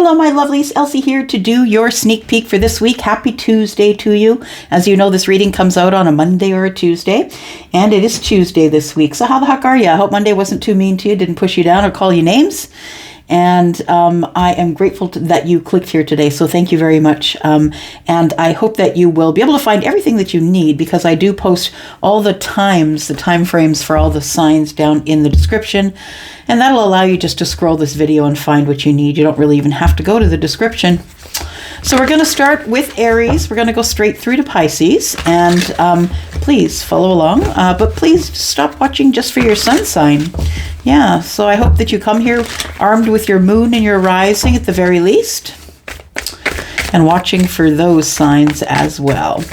Hello, my lovelies. Elsie here to do your sneak peek for this week. Happy Tuesday to you. As you know, this reading comes out on a Monday or a Tuesday, and it is Tuesday this week. So how the heck are you? I hope Monday wasn't too mean to you, didn't push you down or call you names. And I am grateful that you clicked here today, so thank you very much. And I hope that you will be able to find everything that you need, because I do post all the time frames for all the signs down in the description, and that'll allow you just to scroll this video and find what you need. You don't really even have to go to the description. So we're going to start with Aries. We're going to go straight through to Pisces, and please follow along, but please stop watching just for your sun sign. Yeah, so I hope that you come here armed with your moon and your rising at the very least, and watching for those signs as well.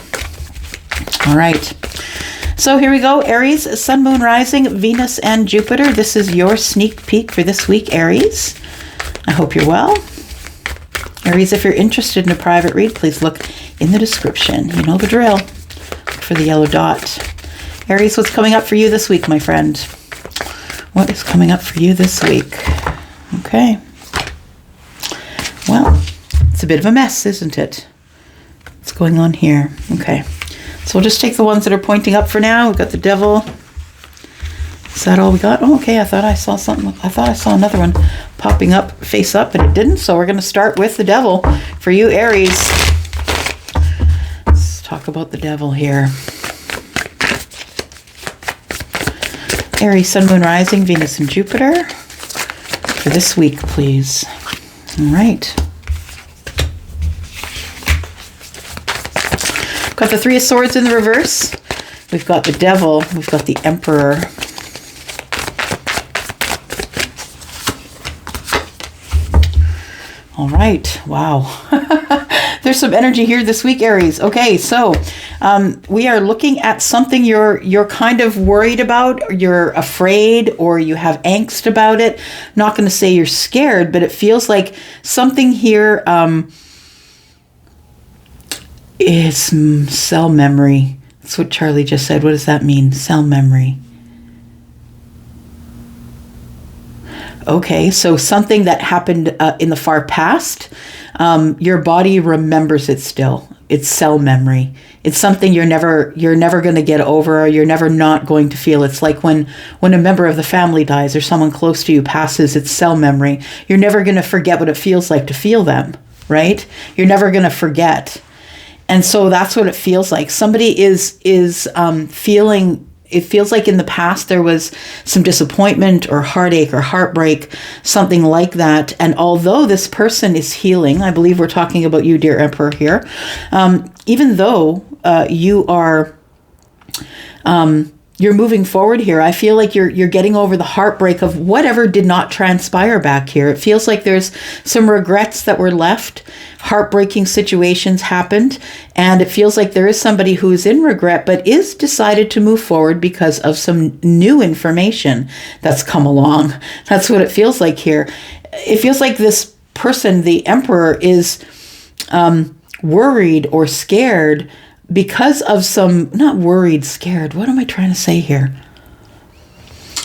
All right, so here we go. Aries, sun, moon, rising, Venus, and Jupiter. This is your sneak peek for this week, Aries. I hope you're well. Aries, if you're interested in a private read, please look in the description. You know the drill. Look for the yellow dot. Aries, what's coming up for you this week, my friend? What is coming up for you this week? Okay. Well, it's a bit of a mess, isn't it? What's going on here? Okay. So we'll just take the ones that are pointing up for now. We've got the Devil. Is that all we got? Oh, okay. I thought I saw something. I thought I saw another one popping up, face up, and it didn't. So we're going to start with the Devil for you, Aries. Let's talk about the Devil here. Aries, sun, moon, rising, Venus, and Jupiter for this week, please. All right. Got the Three of Swords in the reverse. We've got the Devil. We've got the Emperor. All right. Wow. There's some energy here this week, Aries. Okay, so we are looking at something you're kind of worried about, or you're afraid, or you have angst about it. I'm not going to say you're scared, but it feels like something here is cell memory. That's what Charlie just said. What does that mean? Cell memory. Okay, so something that happened in the far past, your body remembers it still. It's cell memory. It's something you're never going to get over, or you're never not going to feel. It's like when a member of the family dies or someone close to you passes, it's cell memory. You're never going to forget what it feels like to feel them, right? You're never going to forget. And so that's what it feels like. Somebody is feeling. It feels like in the past there was some disappointment or heartache or heartbreak, something like that. And although this person is healing, I believe we're talking about you, dear Emperor, here. Even though you are, you're moving forward here, I feel like you're getting over the heartbreak of whatever did not transpire back here. It feels like there's some regrets that were left. Heartbreaking situations happened, and it feels like there is somebody who is in regret but is decided to move forward because of some new information that's come along. That's what it feels like here. It feels like this person, the Emperor, is worried or scared because of some, not worried, scared. What am I trying to say here?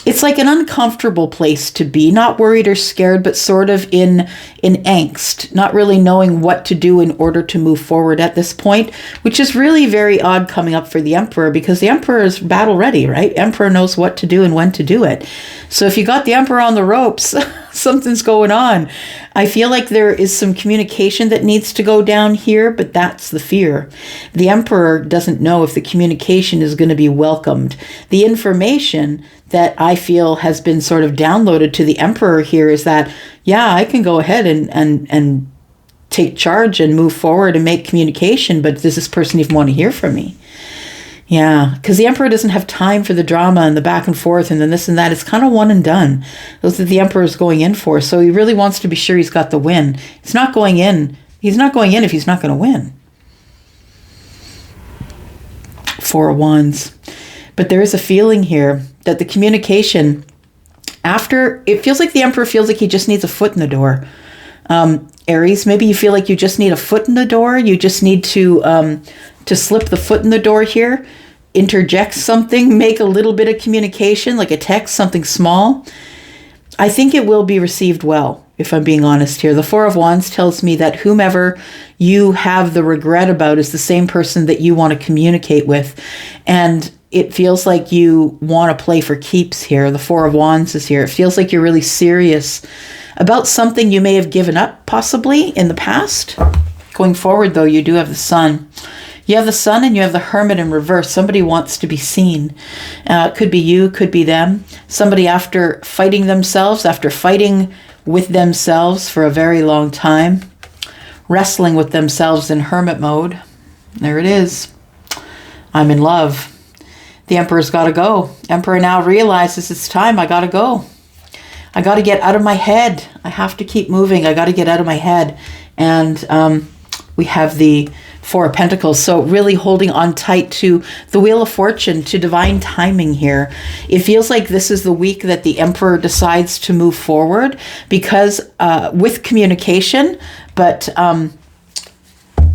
It's like an uncomfortable place to be, not worried or scared, but sort of in angst, not really knowing what to do in order to move forward at this point, which is really very odd coming up for the Emperor, because the Emperor is battle ready, right? Emperor knows what to do and when to do it. So if you got the Emperor on the ropes, something's going on. I feel like there is some communication that needs to go down here, but that's the fear. The Emperor doesn't know if the communication is going to be welcomed. The information that I feel has been sort of downloaded to the Emperor here is that, yeah, I can go ahead and take charge and move forward and make communication, but does this person even want to hear from me? Yeah, because the Emperor doesn't have time for the drama and the back and forth and then this and that. It's kind of one and done. Those are the Emperor is going in for. So he really wants to be sure he's got the win. He's not going in. He's not going in if he's not going to win. Four of Wands. But there is a feeling here that the communication, after, it feels like the Emperor feels like he just needs a foot in the door. Aries, maybe you feel like you just need a foot in the door. You just need to slip the foot in the door here, interject something, make a little bit of communication, like a text, something small. I think it will be received well. if I'm being honest here. The Four of Wands tells me that whomever you have the regret about is the same person that you want to communicate with. And it feels like you want to play for keeps here. The Four of Wands is here. It feels like you're really serious about something you may have given up possibly in the past. Going forward, though, you do have the Sun. You have the Sun and you have the Hermit in reverse. Somebody wants to be seen. Could be you, could be them. Somebody after fighting themselves, after fighting with themselves for a very long time, wrestling with themselves in hermit mode. There it is. I'm in love. The Emperor's got to go. Emperor now realizes it's time. I got to go. I got to get out of my head. I have to keep moving. I got to get out of my head. And we have the Four of Pentacles. So really holding on tight to the Wheel of Fortune, to divine timing here. It feels like this is the week that the Emperor decides to move forward because with communication, but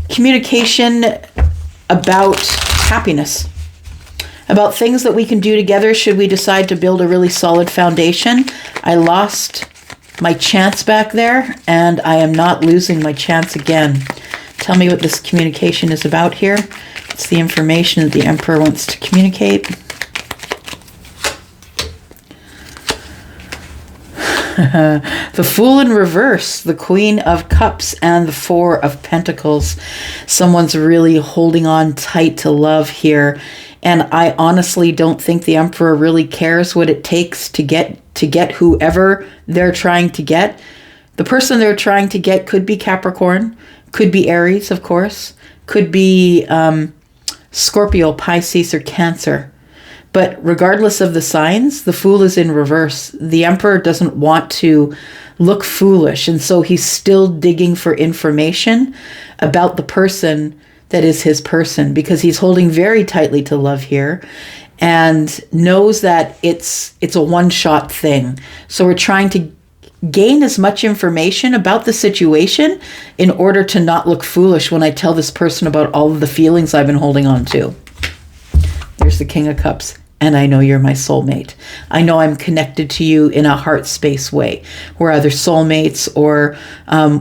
communication about happiness, about things that we can do together should we decide to build a really solid foundation. I lost my chance back there, and I am not losing my chance again. Tell me what this communication is about here. It's the information that the Emperor wants to communicate. The Fool in reverse, the Queen of Cups, and the Four of Pentacles. Someone's really holding on tight to love here. And I honestly don't think the Emperor really cares what it takes to get whoever they're trying to get. The person they're trying to get could be Capricorn, could be Aries, of course, could be Scorpio, Pisces, or Cancer. But regardless of the signs, the Fool is in reverse. The Emperor doesn't want to look foolish, and so he's still digging for information about the person that is his person, because he's holding very tightly to love here and knows that it's a one-shot thing. So we're trying to gain as much information about the situation in order to not look foolish when I tell this person about all of the feelings I've been holding on to. There's the King of Cups. And I know you're my soulmate. I know I'm connected to you in a heart space way. We're either soulmates or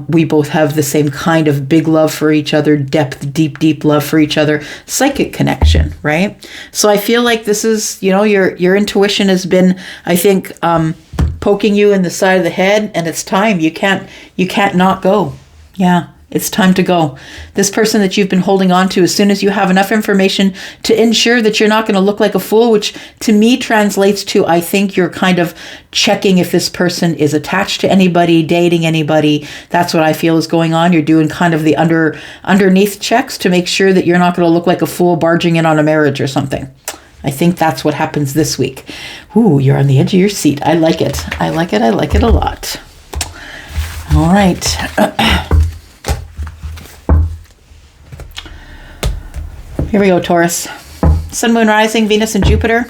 we both have the same kind of big love for each other, depth, deep, deep love for each other, psychic connection, right? So I feel like this is, your intuition has been, I think, poking you in the side of the head, and it's time. You can't not go. Yeah. It's time to go. This person that you've been holding on to, as soon as you have enough information to ensure that you're not going to look like a fool, which to me translates to, I think you're kind of checking if this person is attached to anybody, dating anybody. That's what I feel is going on. You're doing kind of the underneath checks to make sure that you're not going to look like a fool barging in on a marriage or something. I think that's what happens this week. Ooh, you're on the edge of your seat. I like it. I like it. I like it a lot. All right. Here we go, Taurus. Sun, Moon, Rising, Venus, and Jupiter.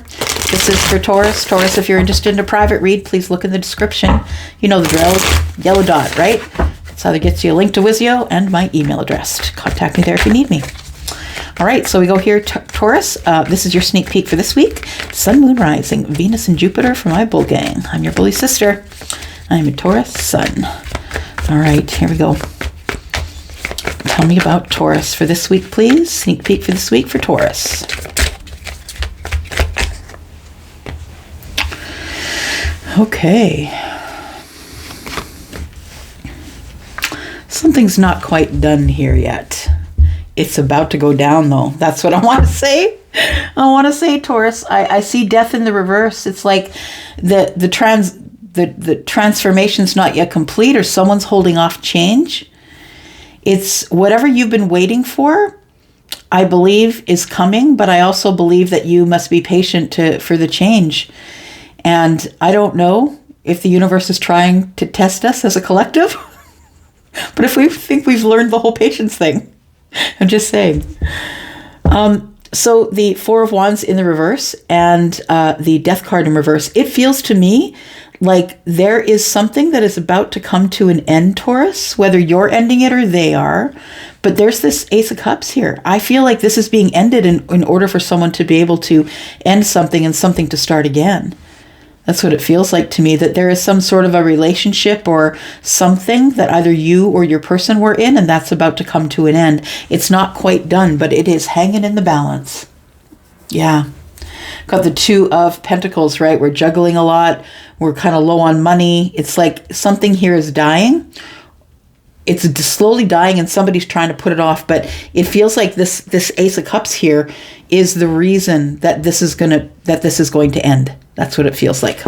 This is for Taurus. Taurus, if you're interested in a private read, please look in the description. You know the drill. Yellow dot, right? It either gets you a link to Wizio and my email address. Contact me there if you need me. All right, so we go here, Taurus. This is your sneak peek for this week. Sun, Moon, Rising, Venus, and Jupiter for my bull gang. I'm your bully sister. I'm a Taurus Sun. All right, here we go. Tell me about Taurus for this week, please. Sneak peek for this week for Taurus. Okay. Something's not quite done here yet. It's about to go down, though. That's what I want to say. I want to say, Taurus, I see death in the reverse. It's like the transformation's not yet complete, or someone's holding off change. It's whatever you've been waiting for, I believe, is coming, but I also believe that you must be patient for the change. And I don't know if the universe is trying to test us as a collective, but if we think we've learned the whole patience thing, I'm just saying. So the Four of Wands in the reverse and the Death card in reverse, it feels to me like there is something that is about to come to an end, Taurus, whether you're ending it or they are. But there's this Ace of Cups here. I feel like this is being ended in order for someone to be able to end something and something to start again. That's what it feels like to me, that there is some sort of a relationship or something that either you or your person were in, and that's about to come to an end. It's not quite done, but it is hanging in the balance. Yeah. Got the Two of Pentacles, right? We're juggling a lot. We're kind of low on money. It's like something here is dying. It's slowly dying and somebody's trying to put it off, but it feels like this Ace of Cups here is the reason that this is going to end. That's what it feels like.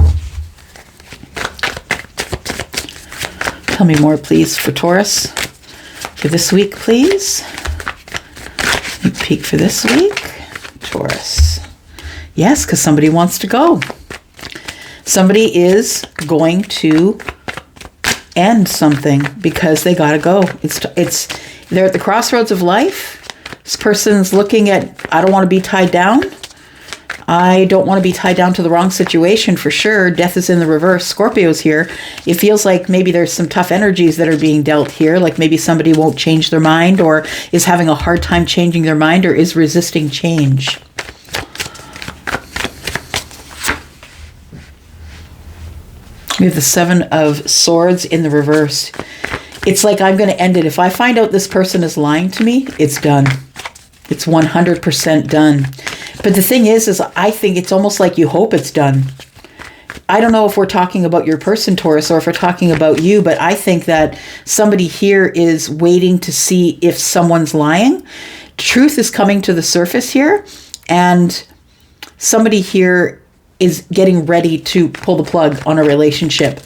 Tell me more, please, for Taurus. For this week, please. Sneak peek for this week. Taurus. Yes, because somebody wants to go. Somebody is going to end something because they got to go. They're at the crossroads of life. This person's looking at, I don't want to be tied down. I don't want to be tied down to the wrong situation for sure. Death is in the reverse. Scorpio's here. It feels like maybe there's some tough energies that are being dealt here. Like maybe somebody won't change their mind or is having a hard time changing their mind or is resisting change. We have the Seven of Swords in the reverse. It's like I'm going to end it. If I find out this person is lying to me, it's done. It's 100% done. But the thing is I think it's almost like you hope it's done. I don't know if we're talking about your person, Taurus, or if we're talking about you, but I think that somebody here is waiting to see if someone's lying. Truth is coming to the surface here, and somebody here is getting ready to pull the plug on a relationship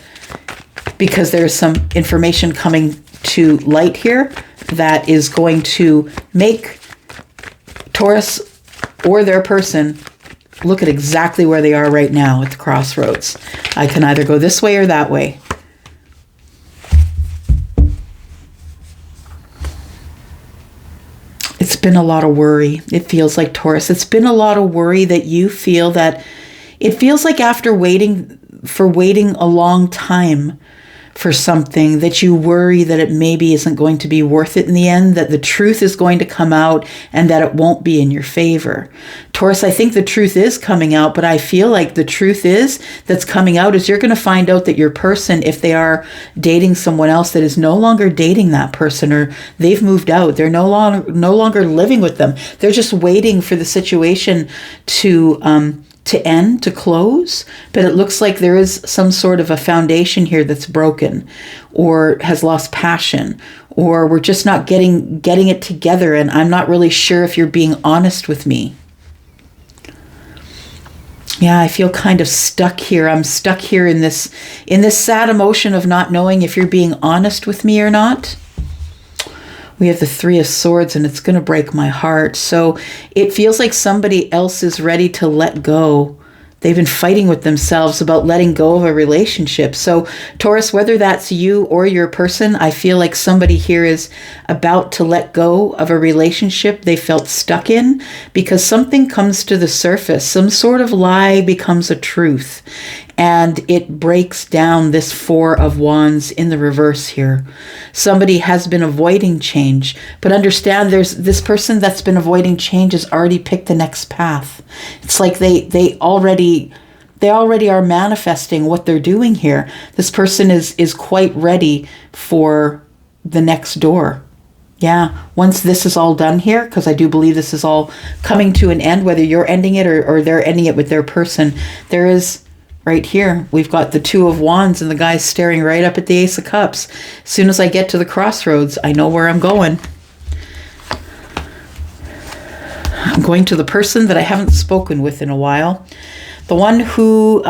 because there's some information coming to light here that is going to make Taurus or their person look at exactly where they are right now at the crossroads. I can either go this way or that way. It's been a lot of worry. It feels like, Taurus, it's been a lot of worry that you feel that it feels like after waiting a long time for something that you worry that it maybe isn't going to be worth it in the end, that the truth is going to come out and that it won't be in your favor. Taurus, I think the truth is coming out, but I feel like the truth that's coming out is you're going to find out that your person, if they are dating someone else that is no longer dating that person or they've moved out, they're no longer living with them. They're just waiting for the situation to end, to close, but it looks like there is some sort of a foundation here that's broken or has lost passion, or we're just not getting it together, and I'm not really sure if you're being honest with me. Yeah, I feel kind of stuck here. I'm stuck here in this sad emotion of not knowing if you're being honest with me or not. We have the Three of Swords, and it's going to break my heart. So it feels like somebody else is ready to let go. They've been fighting with themselves about letting go of a relationship. So Taurus, whether that's you or your person, I feel like somebody here is about to let go of a relationship they felt stuck in because something comes to the surface. Some sort of lie becomes a truth. And it breaks down this Four of Wands in the reverse here. Somebody has been avoiding change, but understand there's this person that's been avoiding change has already picked the next path. It's like they already are manifesting what they're doing here. This person is quite ready for the next door. Yeah, once this is all done here, because I do believe this is all coming to an end, whether you're ending it or they're ending it with their person, there is... Right here, we've got the Two of Wands and the guy's staring right up at the Ace of Cups. As soon as I get to the crossroads, I know where I'm going. I'm going to the person that I haven't spoken with in a while. The one who's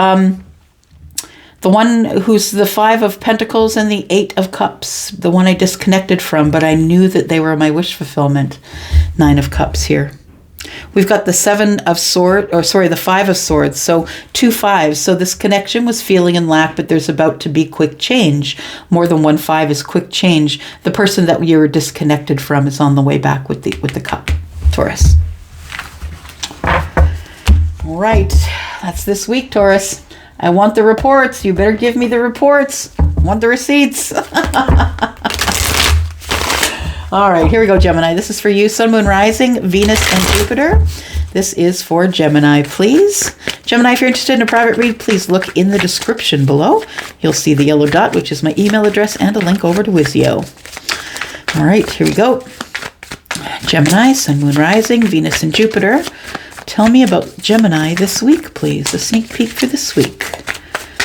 the Five of Pentacles and the Eight of Cups. The one I disconnected from, but I knew that they were my wish fulfillment. Nine of Cups here. We've got the the Five of Swords, so 2 5s. So this connection was feeling in lack, but there's about to be quick change. More than 1 5 is quick change. The person that you were disconnected from is on the way back with the cup, Taurus. All right, that's this week, Taurus. I want the reports. You better give me the reports. I want the receipts. All right, here we go, Gemini. This is for you. Sun, Moon, Rising, Venus, and Jupiter. This is for Gemini, please. Gemini, if you're interested in a private read, please look in the description below. You'll see the yellow dot, which is my email address, and a link over to Wizio. All right, here we go. Gemini, Sun, Moon, Rising, Venus, and Jupiter. Tell me about Gemini this week, please. A sneak peek for this week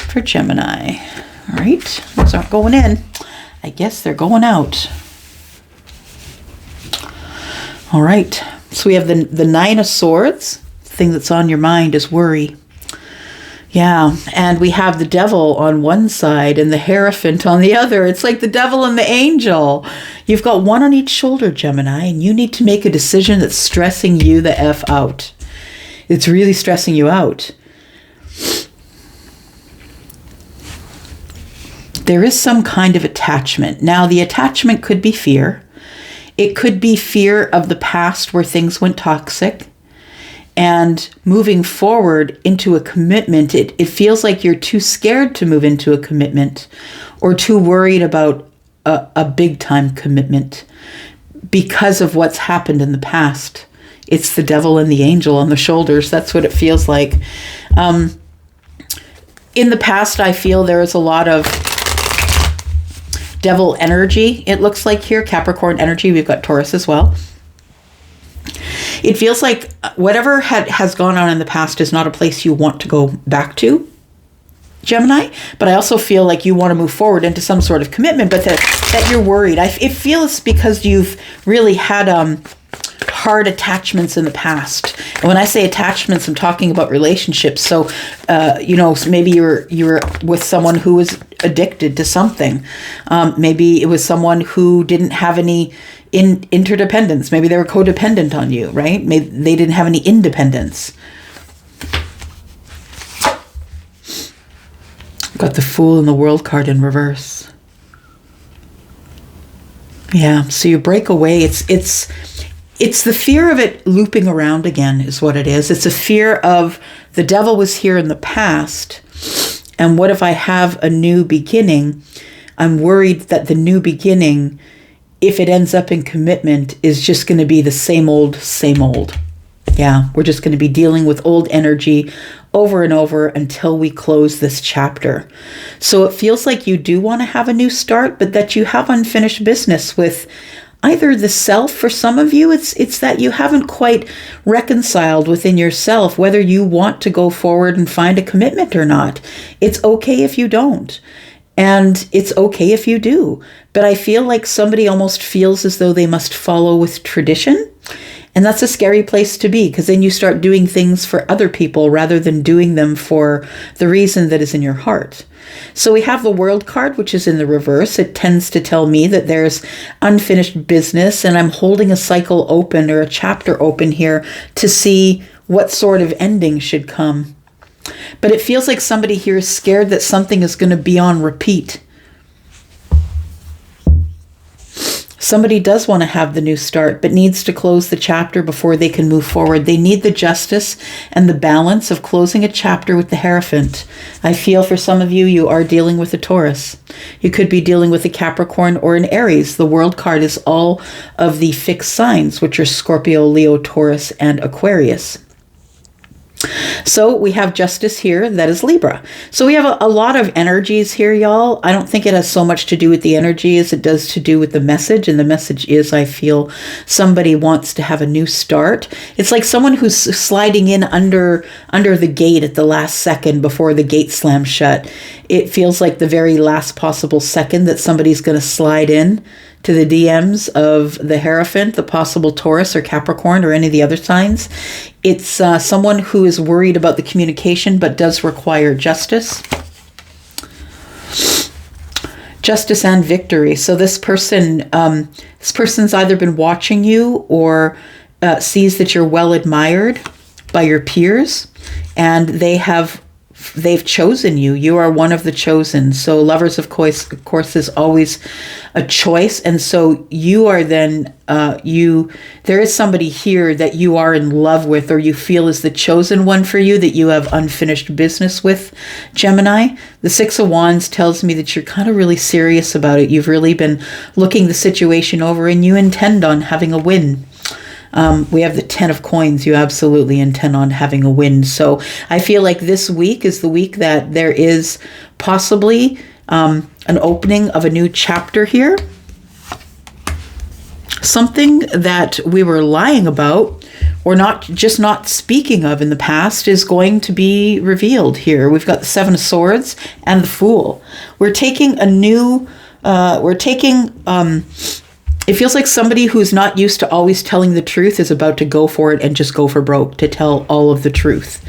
for Gemini. All right, those aren't going in. I guess they're going out. All right, so we have the Nine of Swords. The thing that's on your mind is worry. Yeah, and we have the Devil on one side and the Hierophant on the other. It's like the Devil and the Angel. You've got one on each shoulder, Gemini, and you need to make a decision that's stressing you the F out. It's really stressing you out. There is some kind of attachment. Now, the attachment could be fear. It could be fear of the past where things went toxic. And moving forward into a commitment, it feels like you're too scared to move into a commitment or too worried about a big time commitment because of what's happened in the past. It's the Devil and the Angel on the shoulders. That's what it feels like. In the past, I feel there is a lot of Devil energy, it looks like here. Capricorn energy. We've got Taurus as well. It feels like whatever has gone on in the past is not a place you want to go back to, Gemini. But I also feel like you want to move forward into some sort of commitment, but that you're worried. It feels because you've really had hard attachments in the past. And when I say attachments, I'm talking about relationships. So, maybe you're with someone who was addicted to something. Maybe it was someone who didn't have any interdependence. Maybe they were codependent on you, right? Maybe they didn't have any independence. Got the Fool and the World card in reverse. Yeah, so you break away. It's the fear of it looping around again is what it is. It's a fear of the Devil was here in the past, and what if I have a new beginning? I'm worried that the new beginning, if it ends up in commitment, is just going to be the same old, same old. Yeah, we're just going to be dealing with old energy over and over until we close this chapter. So it feels like you do want to have a new start, but that you have unfinished business with either the self. For some of you, it's that you haven't quite reconciled within yourself whether you want to go forward and find a commitment or not. It's okay if you don't. And it's okay if you do. But I feel like somebody almost feels as though they must follow with tradition. And that's a scary place to be, because then you start doing things for other people rather than doing them for the reason that is in your heart. So we have the World card, which is in the reverse. It tends to tell me that there's unfinished business, and I'm holding a cycle open or a chapter open here to see what sort of ending should come. But it feels like somebody here is scared that something is going to be on repeat. Somebody does want to have the new start, but needs to close the chapter before they can move forward. They need the justice and the balance of closing a chapter with the Hierophant. I feel for some of you, you are dealing with a Taurus. You could be dealing with a Capricorn or an Aries. The World card is all of the fixed signs, which are Scorpio, Leo, Taurus, and Aquarius. So we have justice here, that is Libra. So we have a lot of energies here, y'all. I don't think it has so much to do with the energy as it does to do with the message. And the message is, I feel somebody wants to have a new start. It's like someone who's sliding in under the gate at the last second before the gate slams shut. It feels like the very last possible second that somebody's going to slide in to the DMs of the Hierophant, the possible Taurus or Capricorn or any of the other signs. It's someone who is worried about the communication but does require justice. Justice and victory. So this person's either been watching you or sees that you're well admired by your peers, and they have they've chosen you. You are one of the chosen. So lovers, of course, is always a choice. And so you are then, there is somebody here that you are in love with, or you feel is the chosen one for you, that you have unfinished business with, Gemini. The Six of Wands tells me that you're kind of really serious about it. You've really been looking the situation over, and you intend on having a win. We have the Ten of Coins. You absolutely intend on having a win. So I feel like this week is the week that there is possibly an opening of a new chapter here. Something that we were lying about, or not speaking of in the past, is going to be revealed here. We've got the Seven of Swords and the Fool. We're taking a new, it feels like somebody who's not used to always telling the truth is about to go for it and just go for broke to tell all of the truth.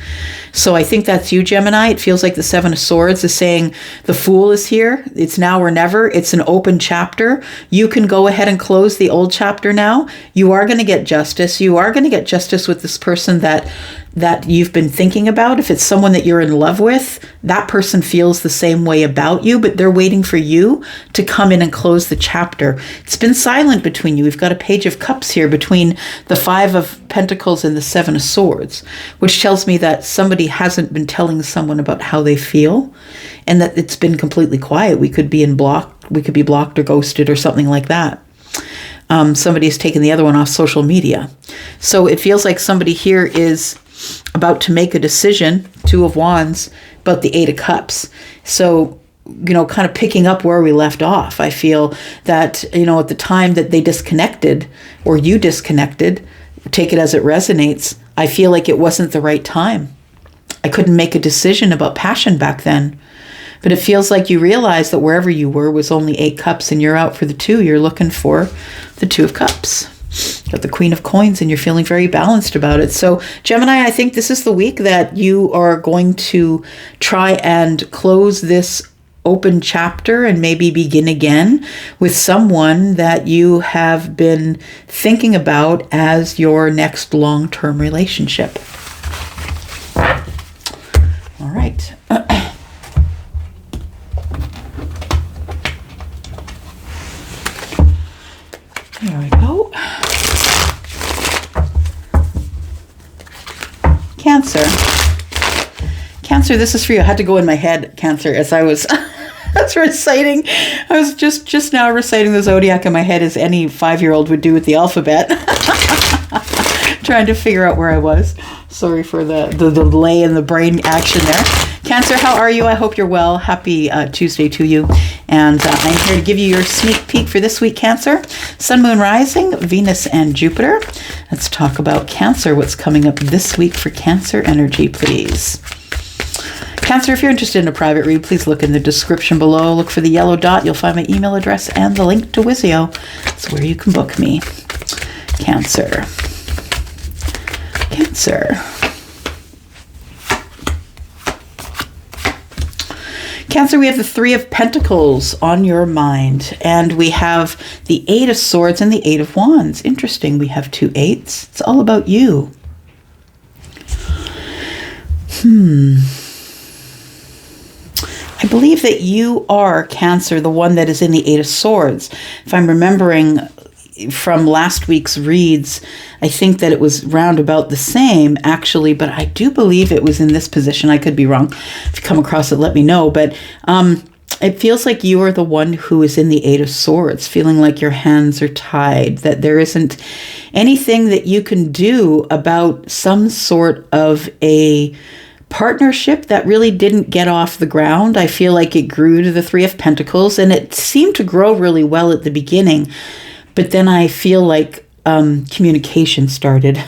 So I think that's you, Gemini. It feels like the Seven of Swords is saying the Fool is here. It's now or never. It's an open chapter. You can go ahead and close the old chapter now. You are going to get justice. You are going to get justice with this person that you've been thinking about. If it's someone that you're in love with, that person feels the same way about you, but they're waiting for you to come in and close the chapter. It's been silent between you. We've got a Page of Cups here between the Five of Pentacles and the Seven of Swords, which tells me that somebody hasn't been telling someone about how they feel, and that it's been completely quiet. We could be blocked or ghosted or something like that. Somebody's taken the other one off social media. So it feels like somebody here is about to make a decision, Two of Wands, about the Eight of Cups. So, kind of picking up where we left off. I feel that, at the time that they disconnected, or you disconnected, take it as it resonates, I feel like it wasn't the right time. I couldn't make a decision about passion back then. But it feels like you realized that wherever you were was only 8 cups, and you're out for the 2. You're looking for the 2 of Cups. Got the Queen of Coins, and you're feeling very balanced about it. So Gemini, I think this is the week that you are going to try and close this open chapter and maybe begin again with someone that you have been thinking about as your next long-term relationship. All right. There we go. Cancer. Cancer, this is for you. I had to go in my head, Cancer, as I was reciting. I was just now reciting the zodiac in my head as any 5-year-old would do with the alphabet. Trying to figure out where I was. Sorry for the delay in the brain action there. Cancer, how are you? I hope you're well. Happy Tuesday to you. And I'm here to give you your sneak peek for this week, Cancer. Sun, Moon, Rising, Venus, and Jupiter. Let's talk about Cancer. What's coming up this week for Cancer energy, please? Cancer, if you're interested in a private read, please look in the description below. Look for the yellow dot. You'll find my email address and the link to Wizio. That's where you can book me. Cancer. Cancer. Cancer, we have the 3 of Pentacles on your mind, and we have the 8 of Swords and the 8 of Wands. Interesting, we have 2 8s. It's all about you. I believe that you are, Cancer, the one that is in the 8 of Swords. If I'm remembering from last week's reads, I think that it was round about the same, actually, but I do believe it was in this position. I could be wrong. If you come across it, let me know. But it feels like you are the one who is in the 8 of Swords, feeling like your hands are tied, that there isn't anything that you can do about some sort of a partnership that really didn't get off the ground. I feel like it grew to the 3 of Pentacles, and it seemed to grow really well at the beginning. But then I feel like communication started.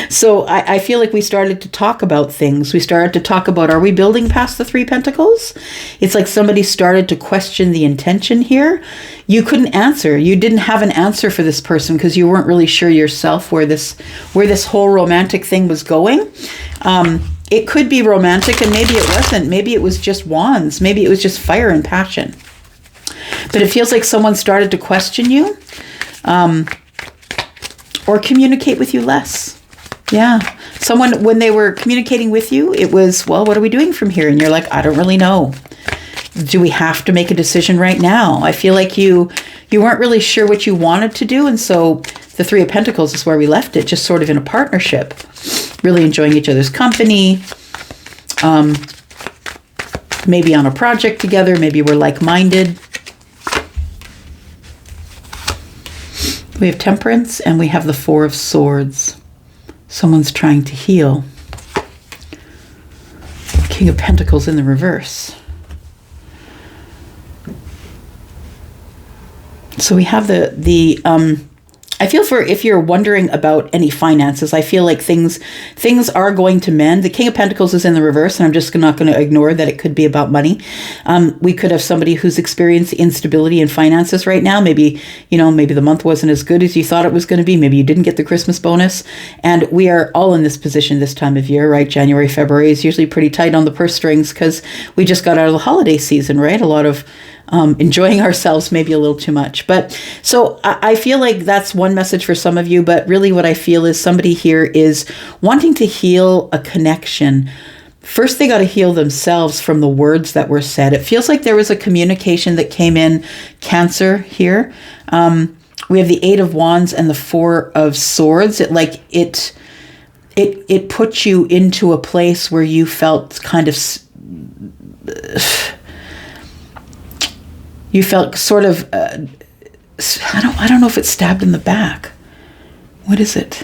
So I feel like we started to talk about things. We started to talk about, are we building past the 3 Pentacles? It's like somebody started to question the intention here. You couldn't answer. You didn't have an answer for this person because you weren't really sure yourself where this whole romantic thing was going. It could be romantic, and maybe it wasn't. Maybe it was just wands. Maybe it was just fire and passion. But it feels like someone started to question you, or communicate with you less. Yeah, Someone, when they were communicating with you, it was, well, what are we doing from here? And you're like, I don't really know. Do we have to make a decision right now? I feel like you weren't really sure what you wanted to do. And so the Three of Pentacles is where we left it, just sort of in a partnership, really enjoying each other's company. Maybe on a project together. Maybe we're like-minded. We have Temperance and we have the Four of Swords. Someone's trying to heal. King of Pentacles in the reverse. So we have I feel for if you're wondering about any finances, I feel like things are going to mend. The King of Pentacles is in the reverse, and I'm just not going to ignore that it could be about money. We could have somebody who's experienced instability in finances right now. Maybe, maybe the month wasn't as good as you thought it was going to be. Maybe you didn't get the Christmas bonus. And we are all in this position this time of year, right? January, February is usually pretty tight on the purse strings because we just got out of the holiday season, right? A lot of enjoying ourselves, maybe a little too much. But so I feel like that's one message for some of you, but really what I feel is somebody here is wanting to heal a connection. First, they got to heal themselves from the words that were said. It feels like there was a communication that came in, Cancer here. We have the Eight of Wands and the Four of Swords. It put you into a place where you felt kind of you felt sort of, I don't know if it's stabbed in the back. What is it?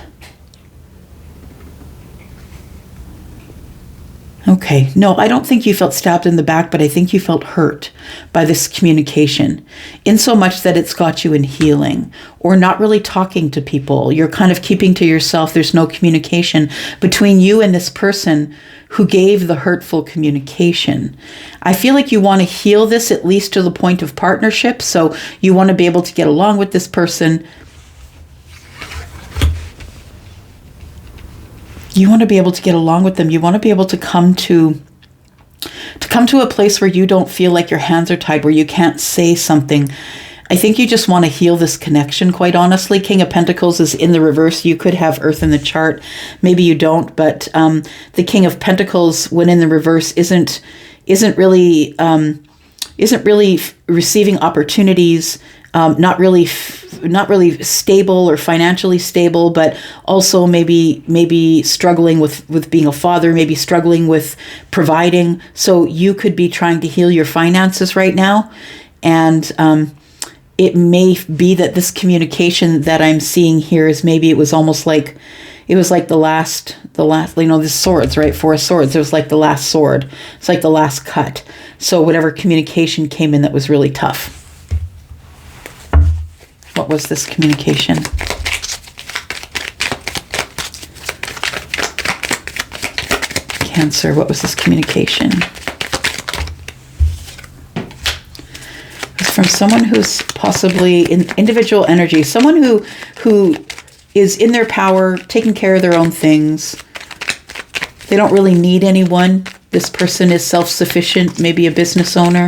Okay, no, I don't think you felt stabbed in the back, but I think you felt hurt by this communication in so much that it's got you in healing or not really talking to people. You're kind of keeping to yourself. There's no communication between you and this person who gave the hurtful communication. I feel like you want to heal this at least to the point of partnership. So you want to be able to get along with this person. You want to be able to get along with them. You want to be able to come to a place where you don't feel like your hands are tied, where you can't say something. I think you just want to heal this connection, quite honestly. King of Pentacles is in the reverse. You could have Earth in the chart. Maybe you don't, but the King of Pentacles, when in the reverse, isn't really receiving opportunities. Not really stable or financially stable, but also maybe struggling with being a father, maybe struggling with providing. So you could be trying to heal your finances right now. And it may be that this communication that I'm seeing here is maybe it was almost like, it was like the last, the swords, right? Four of Swords. It was like the last sword. It's like the last cut. So whatever communication came in that was really tough. What was this communication? Cancer, what was this communication? It's from someone who's possibly in individual energy, someone who is in their power, taking care of their own things. They don't really need anyone. This person is self-sufficient, maybe a business owner.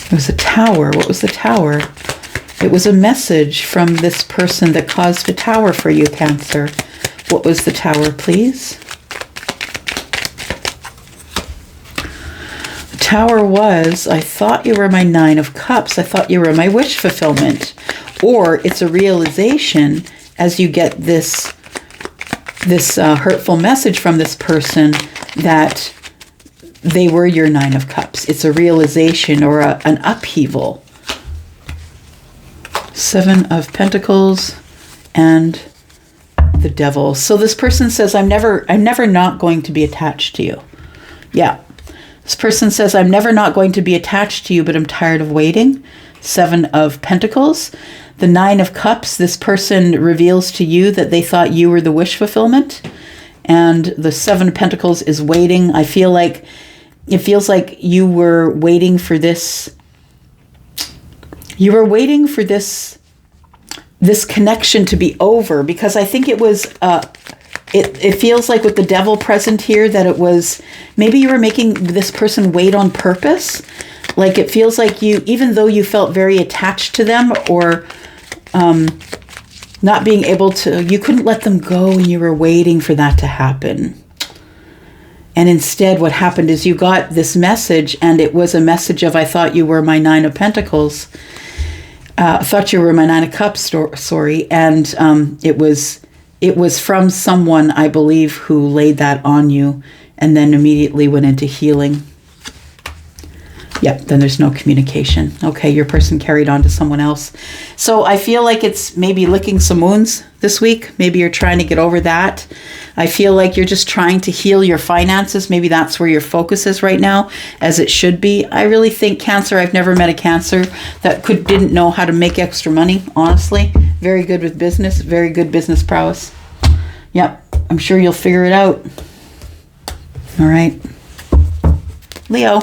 It was a tower. What was the tower? It was a message from this person that caused a tower for you, Cancer. What was the tower, please? The tower was, I thought you were my Nine of Cups. I thought you were my wish fulfillment. Or it's a realization as you get this hurtful message from this person that they were your Nine of Cups. It's a realization or an upheaval. Seven of Pentacles and the Devil. So this person says, I'm never not going to be attached to you. Yeah. This person says, I'm never not going to be attached to you, but I'm tired of waiting. Seven of Pentacles. The Nine of Cups, this person reveals to you that they thought you were the wish fulfillment. And the Seven of Pentacles is waiting. I feel like it feels like you were waiting for this. You were waiting for this connection to be over, because I think it was, it feels like with the Devil present here that it was, maybe you were making this person wait on purpose. Like it feels like you, even though you felt very attached to them, or not being able to, you couldn't let them go and you were waiting for that to happen. And instead what happened is you got this message, and it was a message of, I thought you were my Nine of Pentacles. I thought you were my Nine of Cups, sorry. And it was from someone, I believe, who laid that on you and then immediately went into healing. Yep, then there's no communication. Okay, your person carried on to someone else. So I feel like it's maybe licking some wounds this week. Maybe you're trying to get over that. I feel like you're just trying to heal your finances. Maybe that's where your focus is right now, as it should be. I really think Cancer, I've never met a Cancer that didn't know how to make extra money, honestly. Very good with business, very good business prowess. Yep, I'm sure you'll figure it out. All right. Leo.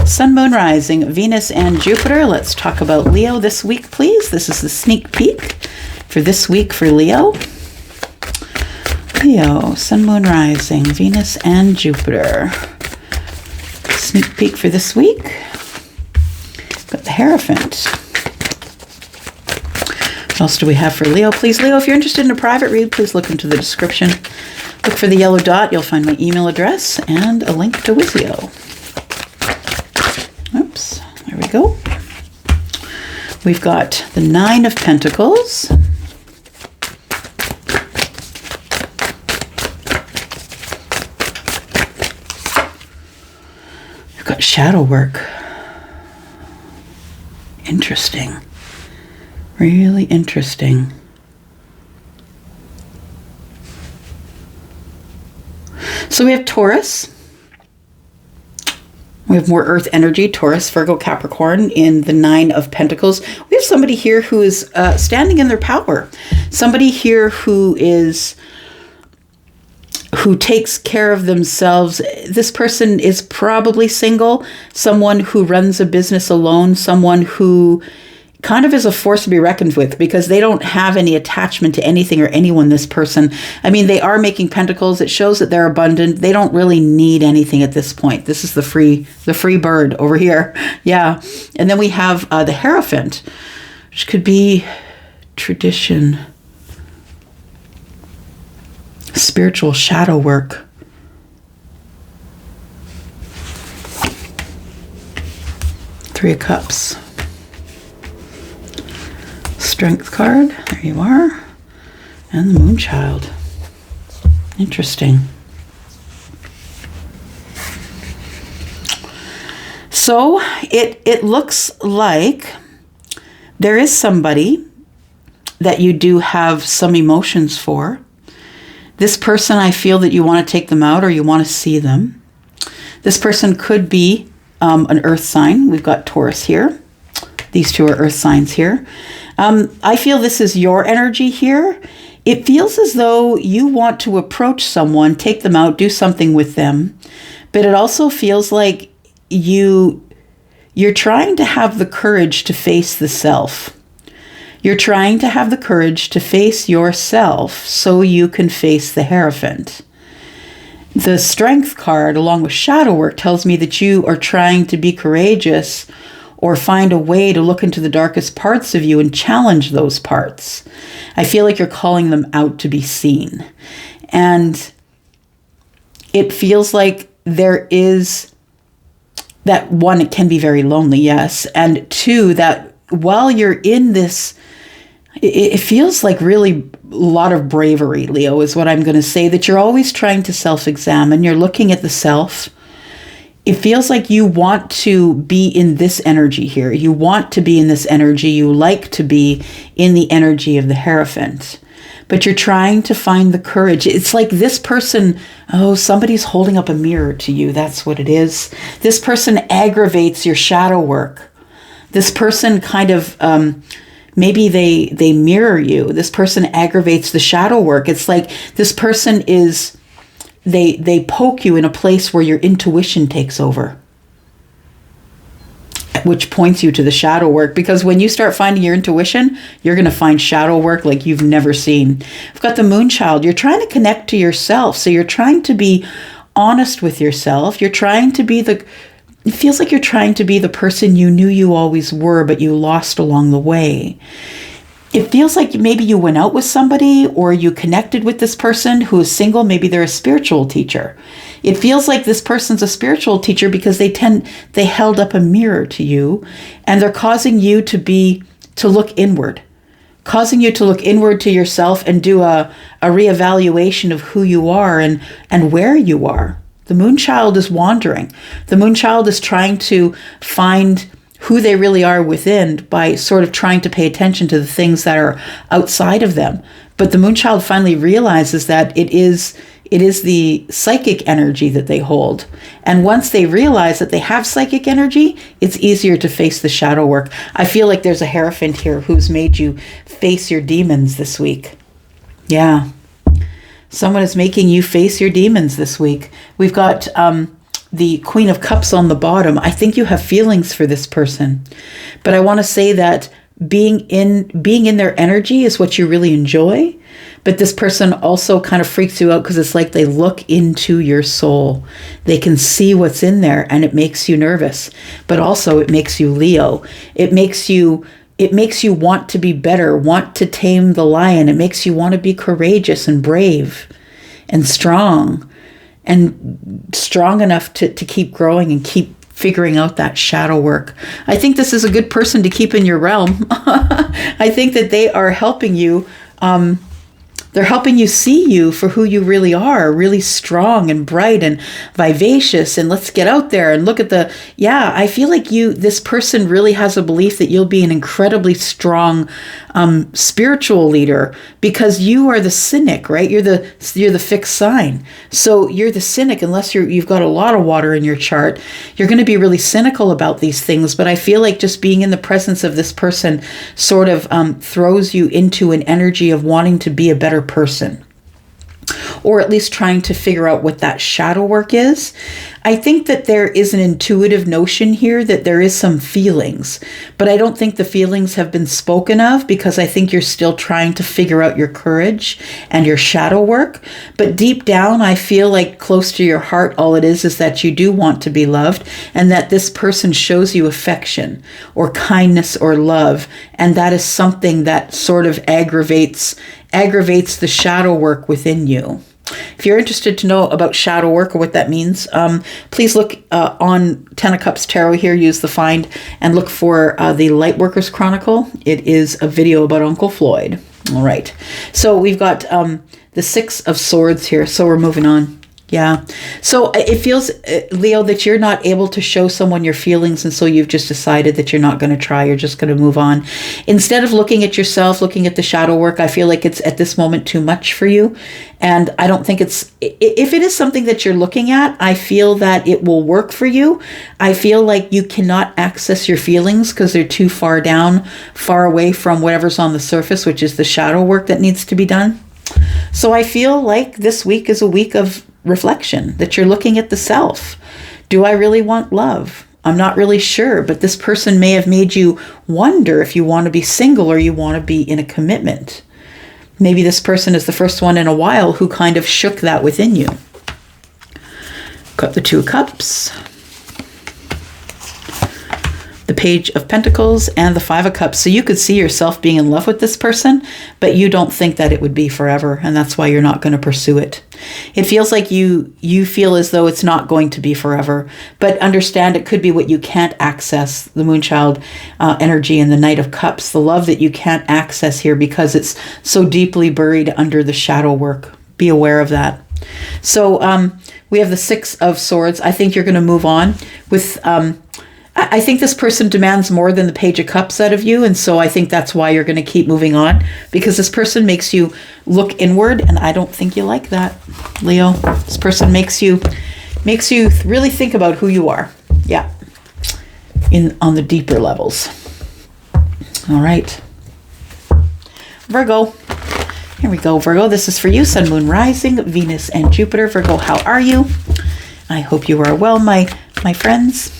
Sun, Moon, Rising, Venus, and Jupiter. Let's talk about Leo this week, please. This is the sneak peek for this week for Leo. Leo, Sun, Moon, Rising, Venus, and Jupiter. Sneak peek for this week. Got the Hierophant. What else do we have for Leo? Please, Leo, if you're interested in a private read, please look into the description. Look for the yellow dot. You'll find my email address and a link to Wizio. Oops, there we go. We've got the Nine of Pentacles. We've got shadow work. Interesting. Really interesting. So we have Taurus. We have more earth energy, Taurus, Virgo, Capricorn in the Nine of Pentacles. We have somebody here who is standing in their power. Somebody here who takes care of themselves. This person is probably single, someone who runs a business alone, someone who kind of is a force to be reckoned with because they don't have any attachment to anything or anyone, this person. I mean, they are making pentacles. It shows that they're abundant. They don't really need anything at this point. This is the free bird over here. Yeah. And then we have the Hierophant, which could be tradition, spiritual shadow work. Three of Cups. Strength card, there you are, and the Moonchild. Interesting. So it looks like there is somebody that you do have some emotions for. This person, I feel that you want to take them out or you want to see them. This person could be an earth sign. We've got Taurus here. These two are earth signs here. I feel this is your energy here. It feels as though you want to approach someone, take them out, do something with them. But it also feels like you're trying to have the courage to face the self. You're trying to have the courage to face yourself so you can face the Hierophant. The Strength card, along with shadow work, tells me that you are trying to be courageous or find a way to look into the darkest parts of you and challenge those parts. I feel like you're calling them out to be seen. And it feels like there is that, one, it can be very lonely, yes. And two, that while you're in this, it feels like really a lot of bravery, Leo, is what I'm going to say, that you're always trying to self-examine. You're looking at the self. It feels like you want to be in this energy here. You want to be in this energy. You like to be in the energy of the Hierophant. But you're trying to find the courage. It's like this person, somebody's holding up a mirror to you. That's what it is. This person aggravates your shadow work. This person kind of, maybe they mirror you. This person aggravates the shadow work. It's like this person is... They poke you in a place where your intuition takes over, which points you to the shadow work. Because when you start finding your intuition, you're going to find shadow work like you've never seen. I've got the Moonchild. You're trying to connect to yourself. So you're trying to be honest with yourself. You're trying to be it feels like you're trying to be the person you knew you always were, but you lost along the way. it feels like maybe you went out with somebody or you connected with this person who is single. Maybe they're a spiritual teacher. It feels like this person's a spiritual teacher because they held up a mirror to you, and they're causing you to look inward, causing you to look inward to yourself and do a reevaluation of who you are and where you are. The Moonchild is wandering. The Moonchild is trying to find who they really are within by sort of trying to pay attention to the things that are outside of them. But the Moonchild finally realizes that it is the psychic energy that they hold. And once they realize that they have psychic energy, it's easier to face the shadow work. I feel like there's a Hierophant here who's made you face your demons this week. Yeah. Someone is making you face your demons this week. We've got the Queen of Cups on the bottom. I think you have feelings for this person. But I want to say that being in their energy is what you really enjoy. But this person also kind of freaks you out because it's like they look into your soul. They can see what's in there, and it makes you nervous. But also it makes you Leo. It makes you want to be better, want to tame the lion. It makes you want to be courageous and brave and strong enough to keep growing and keep figuring out that shadow work. I think this is a good person to keep in your realm. I think that they are helping you. They're helping you see you for who you really are, really strong and bright and vivacious. And let's get out there and look at I feel like this person really has a belief that you'll be an incredibly strong spiritual leader because you are the cynic, right? You're the fixed sign. So you're the cynic, unless you've got a lot of water in your chart. You're going to be really cynical about these things. But I feel like just being in the presence of this person sort of throws you into an energy of wanting to be a better person, or at least trying to figure out what that shadow work is. I think that there is an intuitive notion here that there is some feelings, but I don't think the feelings have been spoken of because I think you're still trying to figure out your courage and your shadow work. But deep down, I feel like close to your heart, all it is that you do want to be loved, and that this person shows you affection or kindness or love. And that is something that sort of aggravates the shadow work within you. If you're interested to know about shadow work or what that means, please look on Ten of Cups Tarot here, use the find, and look for the Lightworkers Chronicle. It is a video about Uncle Floyd. All right. So we've got the Six of Swords here. So we're moving on. Yeah. So it feels, Leo, that you're not able to show someone your feelings. And so you've just decided that you're not going to try. You're just going to move on. Instead of looking at yourself, looking at the shadow work, I feel like it's at this moment too much for you. And I don't think if it is something that you're looking at, I feel that it will work for you. I feel like you cannot access your feelings because they're too far down, far away from whatever's on the surface, which is the shadow work that needs to be done. So I feel like this week is a week of reflection, that you're looking at the self. Do I really want love? I'm not really sure, but this person may have made you wonder if you want to be single or you want to be in a commitment. Maybe this person is the first one in a while who kind of shook that within you. Got the Two of Cups, the Page of Pentacles, and the Five of Cups. So you could see yourself being in love with this person, but you don't think that it would be forever, and that's why you're not going to pursue it. It feels like you feel as though it's not going to be forever, but understand it could be what you can't access, the Moonchild energy and the Knight of Cups, the love that you can't access here because it's so deeply buried under the shadow work. Be aware of that. So we have the Six of Swords. I think you're going to move on with... I think this person demands more than the Page of Cups out of you. And so I think that's why you're going to keep moving on, because this person makes you look inward. And I don't think you like that, Leo. This person makes you really think about who you are. Yeah. On the deeper levels. All right. Virgo. Here we go, Virgo. This is for you. Sun, Moon, Rising, Venus, and Jupiter. Virgo, how are you? I hope you are well, my friends.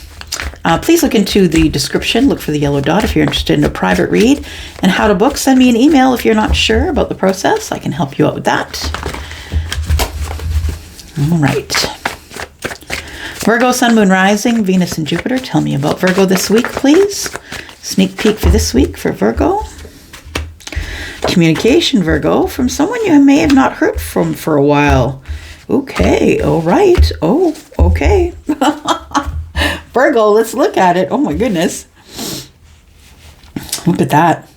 Please look into the description. Look for the yellow dot if you're interested in a private read. And how to book, send me an email if you're not sure about the process. I can help you out with that. All right. Virgo, Sun, Moon, Rising, Venus, and Jupiter. Tell me about Virgo this week, please. Sneak peek for this week for Virgo. Communication, Virgo, from someone you may have not heard from for a while. Okay, all right. Oh, okay. Virgo, let's look at it. Oh my goodness. Look at that.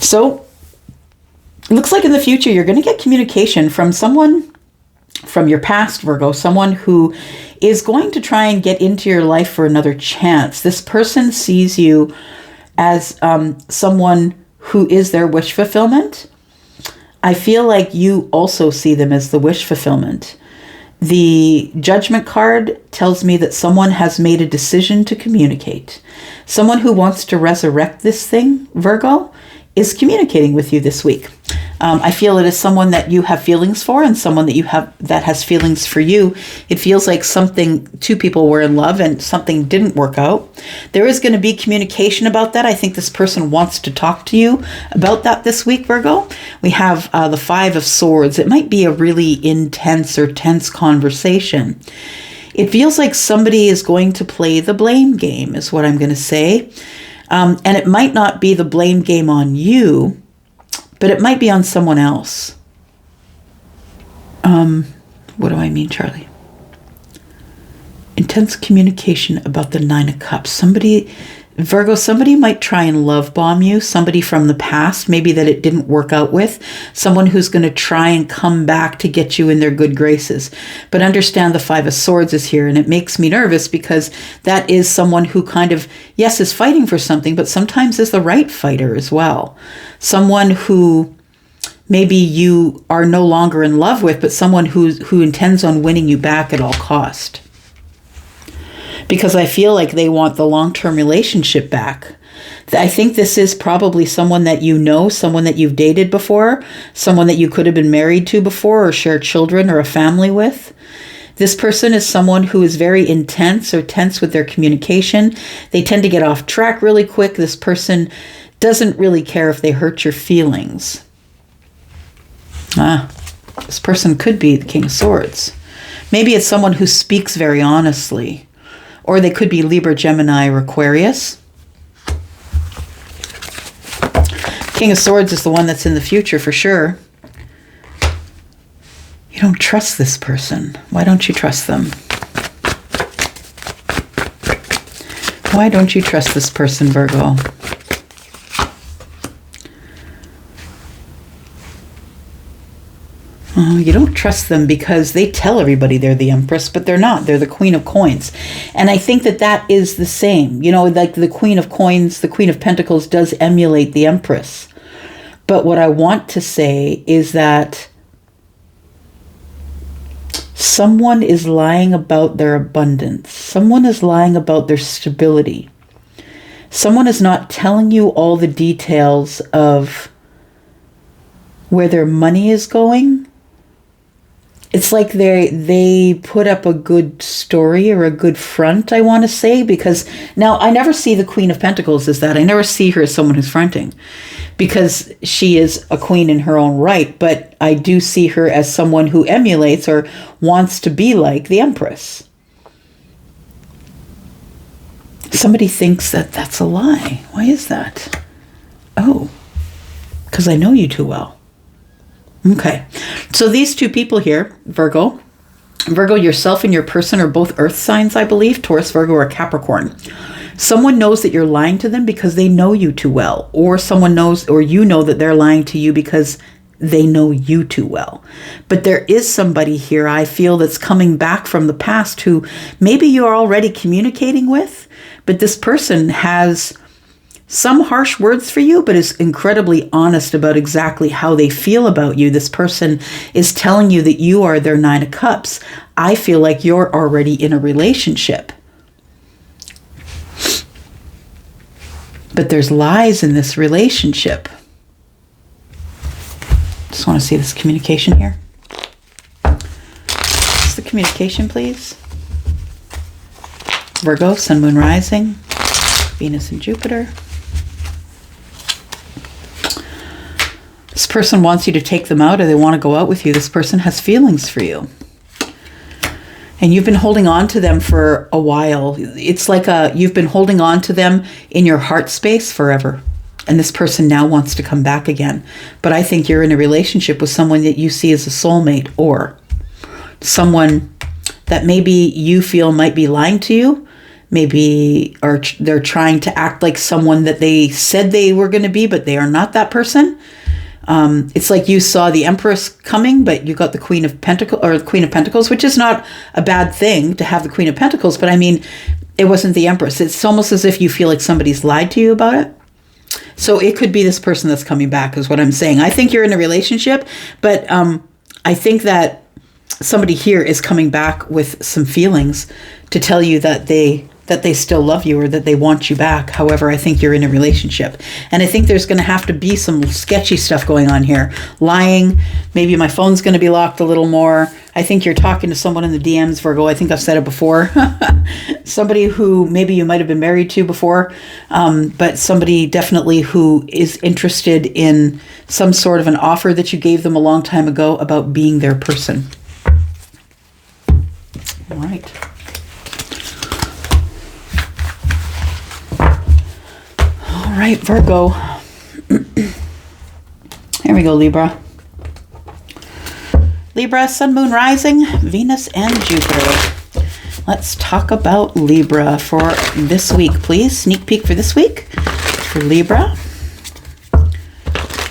So, it looks like in the future you're going to get communication from someone from your past, Virgo, someone who is going to try and get into your life for another chance. This person sees you as someone who is their wish fulfillment. I feel like you also see them as the wish fulfillment. The Judgment card tells me that someone has made a decision to communicate. Someone who wants to resurrect this thing, Virgo, is communicating with you this week. I feel it is someone that you have feelings for and someone that you have that has feelings for you. It feels like two people were in love and something didn't work out. There is going to be communication about that. I think this person wants to talk to you about that this week, Virgo. We have the Five of Swords. It might be a really intense or tense conversation. It feels like somebody is going to play the blame game, is what I'm going to say. And it might not be the blame game on you, but it might be on someone else. What do I mean, Charlie? Intense communication about the Nine of Cups. Virgo, somebody might try and love bomb you. Somebody from the past, maybe that it didn't work out with. Someone who's going to try and come back to get you in their good graces. But understand the Five of Swords is here, and it makes me nervous because that is someone who kind of, yes, is fighting for something, but sometimes is the right fighter as well. Someone who maybe you are no longer in love with, but someone who intends on winning you back at all cost. Because I feel like they want the long-term relationship back. I think this is probably someone that you know, someone that you've dated before, someone that you could have been married to before or shared children or a family with. This person is someone who is very intense or tense with their communication. They tend to get off track really quick. This person doesn't really care if they hurt your feelings. This person could be the King of Swords. Maybe it's someone who speaks very honestly. Or they could be Libra, Gemini, or Aquarius. King of Swords is the one that's in the future for sure. You don't trust this person. Why don't you trust them? Why don't you trust this person, Virgo? You don't trust them because they tell everybody they're the Empress, but they're not. They're the Queen of Coins. And I think that is the same. You know, like the Queen of Coins, the Queen of Pentacles does emulate the Empress. But what I want to say is that someone is lying about their abundance. Someone is lying about their stability. Someone is not telling you all the details of where their money is going. It's like they put up a good story or a good front, I want to say, because now I never see the Queen of Pentacles as that. I never see her as someone who's fronting because she is a queen in her own right, but I do see her as someone who emulates or wants to be like the Empress. Somebody thinks that that's a lie. Why is that? Oh, because I know you too well. Okay, so these two people here, Virgo, yourself and your person are both earth signs, I believe, Taurus, Virgo, or Capricorn. Someone knows that you're lying to them because they know you too well, or someone knows, or you know that they're lying to you because they know you too well. But there is somebody here, I feel, that's coming back from the past who maybe you're already communicating with, but this person has some harsh words for you, but is incredibly honest about exactly how they feel about you. This person is telling you that you are their Nine of Cups. I feel like you're already in a relationship. But there's lies in this relationship. Just want to see this communication here. What's the communication, please? Virgo, Sun, Moon, Rising, Venus and Jupiter. This person wants you to take them out or they want to go out with you. This person has feelings for you. And you've been holding on to them for a while. It's like you've been holding on to them in your heart space forever. and this person now wants to come back again. But I think you're in a relationship with someone that you see as a soulmate, or someone that maybe you feel might be lying to you. Maybe they're trying to act like someone that they said they were going to be, but they are not that person. It's like you saw the Empress coming, but you got the Queen of Pentacles, which is not a bad thing to have the Queen of Pentacles. But I mean, it wasn't the Empress. It's almost as if you feel like somebody's lied to you about it. So it could be this person that's coming back, is what I'm saying. I think you're in a relationship, but I think that somebody here is coming back with some feelings to tell you that they still love you, or that they want you back. However, I think you're in a relationship. And I think there's going to have to be some sketchy stuff going on here. Lying. Maybe my phone's going to be locked a little more. I think you're talking to someone in the DMs, Virgo. I think I've said it before. Somebody who maybe you might have been married to before, but somebody definitely who is interested in some sort of an offer that you gave them a long time ago about being their person. All right. All right, Virgo. Here we go, Libra. Libra, Sun, Moon, Rising, Venus, and Jupiter. Let's talk about Libra for this week, please. Sneak peek for this week for Libra.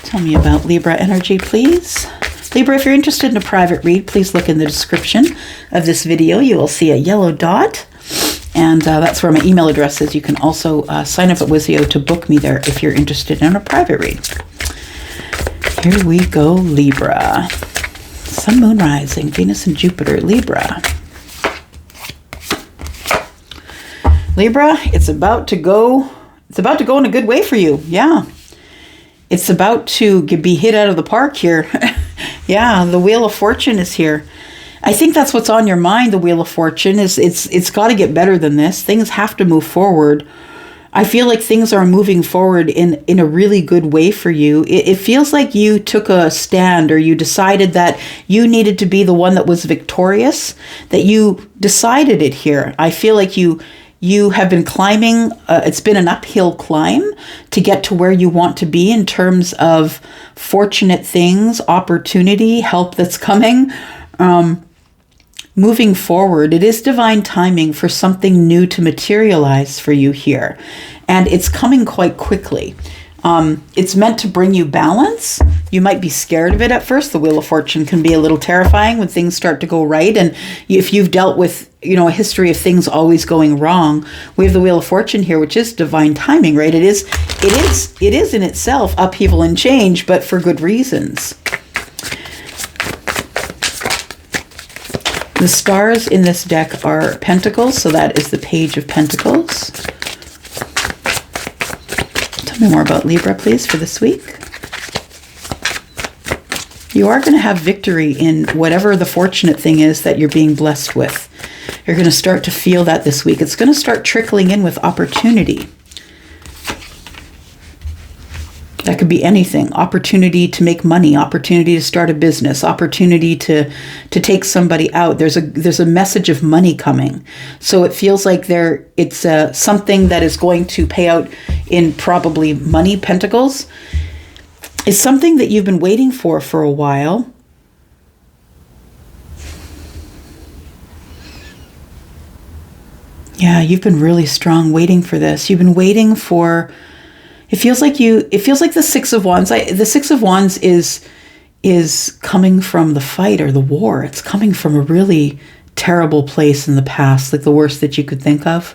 Tell me about Libra energy, please. Libra, if you're interested in a private read, please look in the description of this video. You will see a yellow dot. And that's where my email address is. You can also sign up at Wizio to book me there if you're interested in a private read. Here we go, Libra. Sun, Moon, Rising, Venus, and Jupiter, Libra. Libra, it's about to go in a good way for you. Yeah. It's about to be hit out of the park here. Yeah, the Wheel of Fortune is here. I think that's what's on your mind, the Wheel of Fortune, is it's got to get better than this. Things have to move forward. I feel like things are moving forward in a really good way for you. It feels like you took a stand, or you decided that you needed to be the one that was victorious, that you decided it here. I feel like you have been climbing. It's been an uphill climb to get to where you want to be in terms of fortunate things, opportunity, help that's coming. Moving forward, it is divine timing for something new to materialize for you here. And it's coming quite quickly. It's meant to bring you balance. You might be scared of it at first. The Wheel of Fortune can be a little terrifying when things start to go right. And if you've dealt with, a history of things always going wrong, we have the Wheel of Fortune here, which is divine timing, right? It is in itself upheaval and change, but for good reasons. The stars in this deck are Pentacles, so that is the Page of Pentacles. Tell me more about Libra, please, for this week. You are going to have victory in whatever the fortunate thing is that you're being blessed with. You're going to start to feel that this week. It's going to start trickling in with opportunity. That could be anything. Opportunity to make money, opportunity to start a business, opportunity to take somebody out. There's a message of money coming. So it feels like it's something that is going to pay out in probably money. Pentacles. It's something that you've been waiting for a while. Yeah, you've been really strong waiting for this. You've been waiting for... It feels like the Six of Wands. The Six of Wands is coming from the fight or the war. It's coming from a really terrible place in the past, like the worst that you could think of.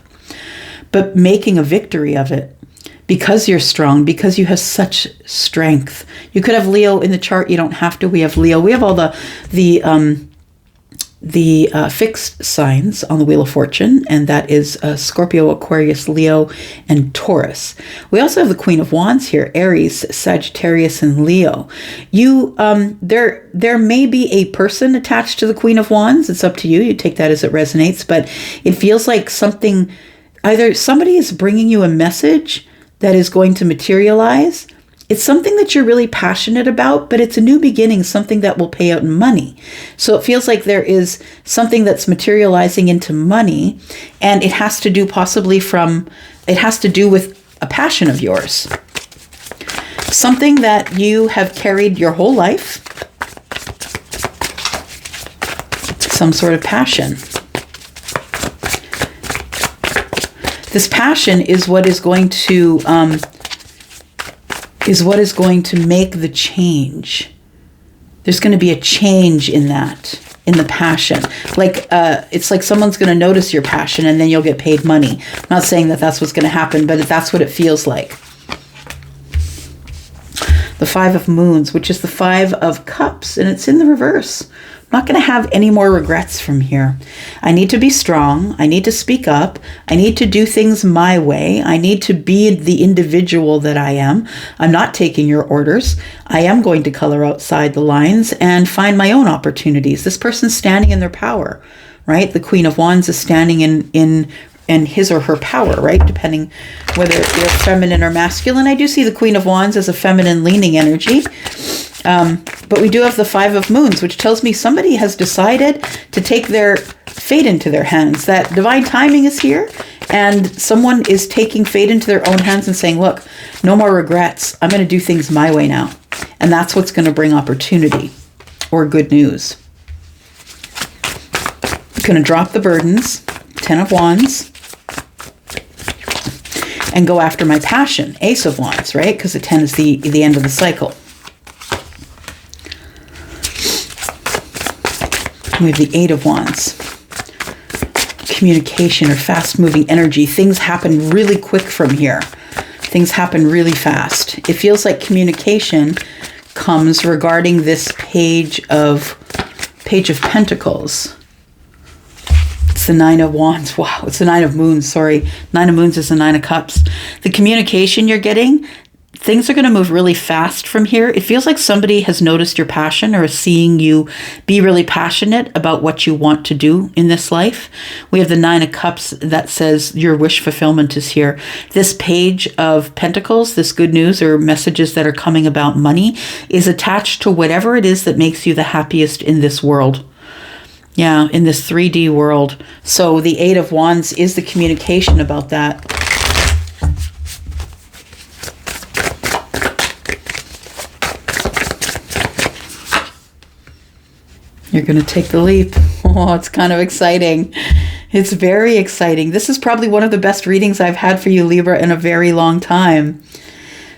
But making a victory of it because you're strong, because you have such strength. You could have Leo in the chart. You don't have to. We have Leo. We have all the fixed signs on the Wheel of Fortune, and that is Scorpio, Aquarius, Leo, and Taurus. We also have the Queen of Wands here, Aries, Sagittarius, and Leo. There may be a person attached to the Queen of Wands. It's up to you. You take that as it resonates, but it feels like either somebody is bringing you a message that is going to materialize. It's something that you're really passionate about, but it's a new beginning, something that will pay out in money. So it feels like there is something that's materializing into money, and it has to do with a passion of yours. Something that you have carried your whole life. Some sort of passion. This passion is what is going to make the change. There's going to be a change in that, in the passion. Like it's like someone's going to notice your passion and then you'll get paid money. I'm not saying that that's what's going to happen, but that's what it feels like. The 5 of Moons, which is the 5 of Cups, and it's in the reverse. I'm not going to have any more regrets from here. I need to be strong. I need to speak up. I need to do things my way. I need to be the individual that I am. I'm not taking your orders. I am going to color outside the lines and find my own opportunities. This person's standing in their power, right? The Queen of Wands is standing in his or her power, right? Depending whether you're feminine or masculine. I do see the Queen of Wands as a feminine leaning energy. But we do have the 5 of Moons, which tells me somebody has decided to take their fate into their hands, that divine timing is here, and someone is taking fate into their own hands and saying, look, no more regrets. I'm going to do things my way now. And that's what's going to bring opportunity or good news. I'm going to drop the burdens, 10 of Wands, and go after my passion, Ace of Wands, right? Because the 10 is the end of the cycle. We have the 8 of Wands. Communication or fast-moving energy. Things happen really quick from here. Things happen really fast. It feels like communication comes regarding this Page of Pentacles. It's the 9 of Wands. Wow, it's the 9 of Moons, sorry. 9 of Moons is the 9 of Cups. The communication you're getting, things are going to move really fast from here. It feels like somebody has noticed your passion or is seeing you be really passionate about what you want to do in this life. We have the 9 of Cups that says your wish fulfillment is here. This Page of Pentacles, this good news or messages that are coming about money, is attached to whatever it is that makes you the happiest in this world. Yeah, in this 3D world. So the 8 of Wands is the communication about that. You're going to take the leap. Oh, it's kind of exciting. It's very exciting. This is probably one of the best readings I've had for you, Libra, in a very long time.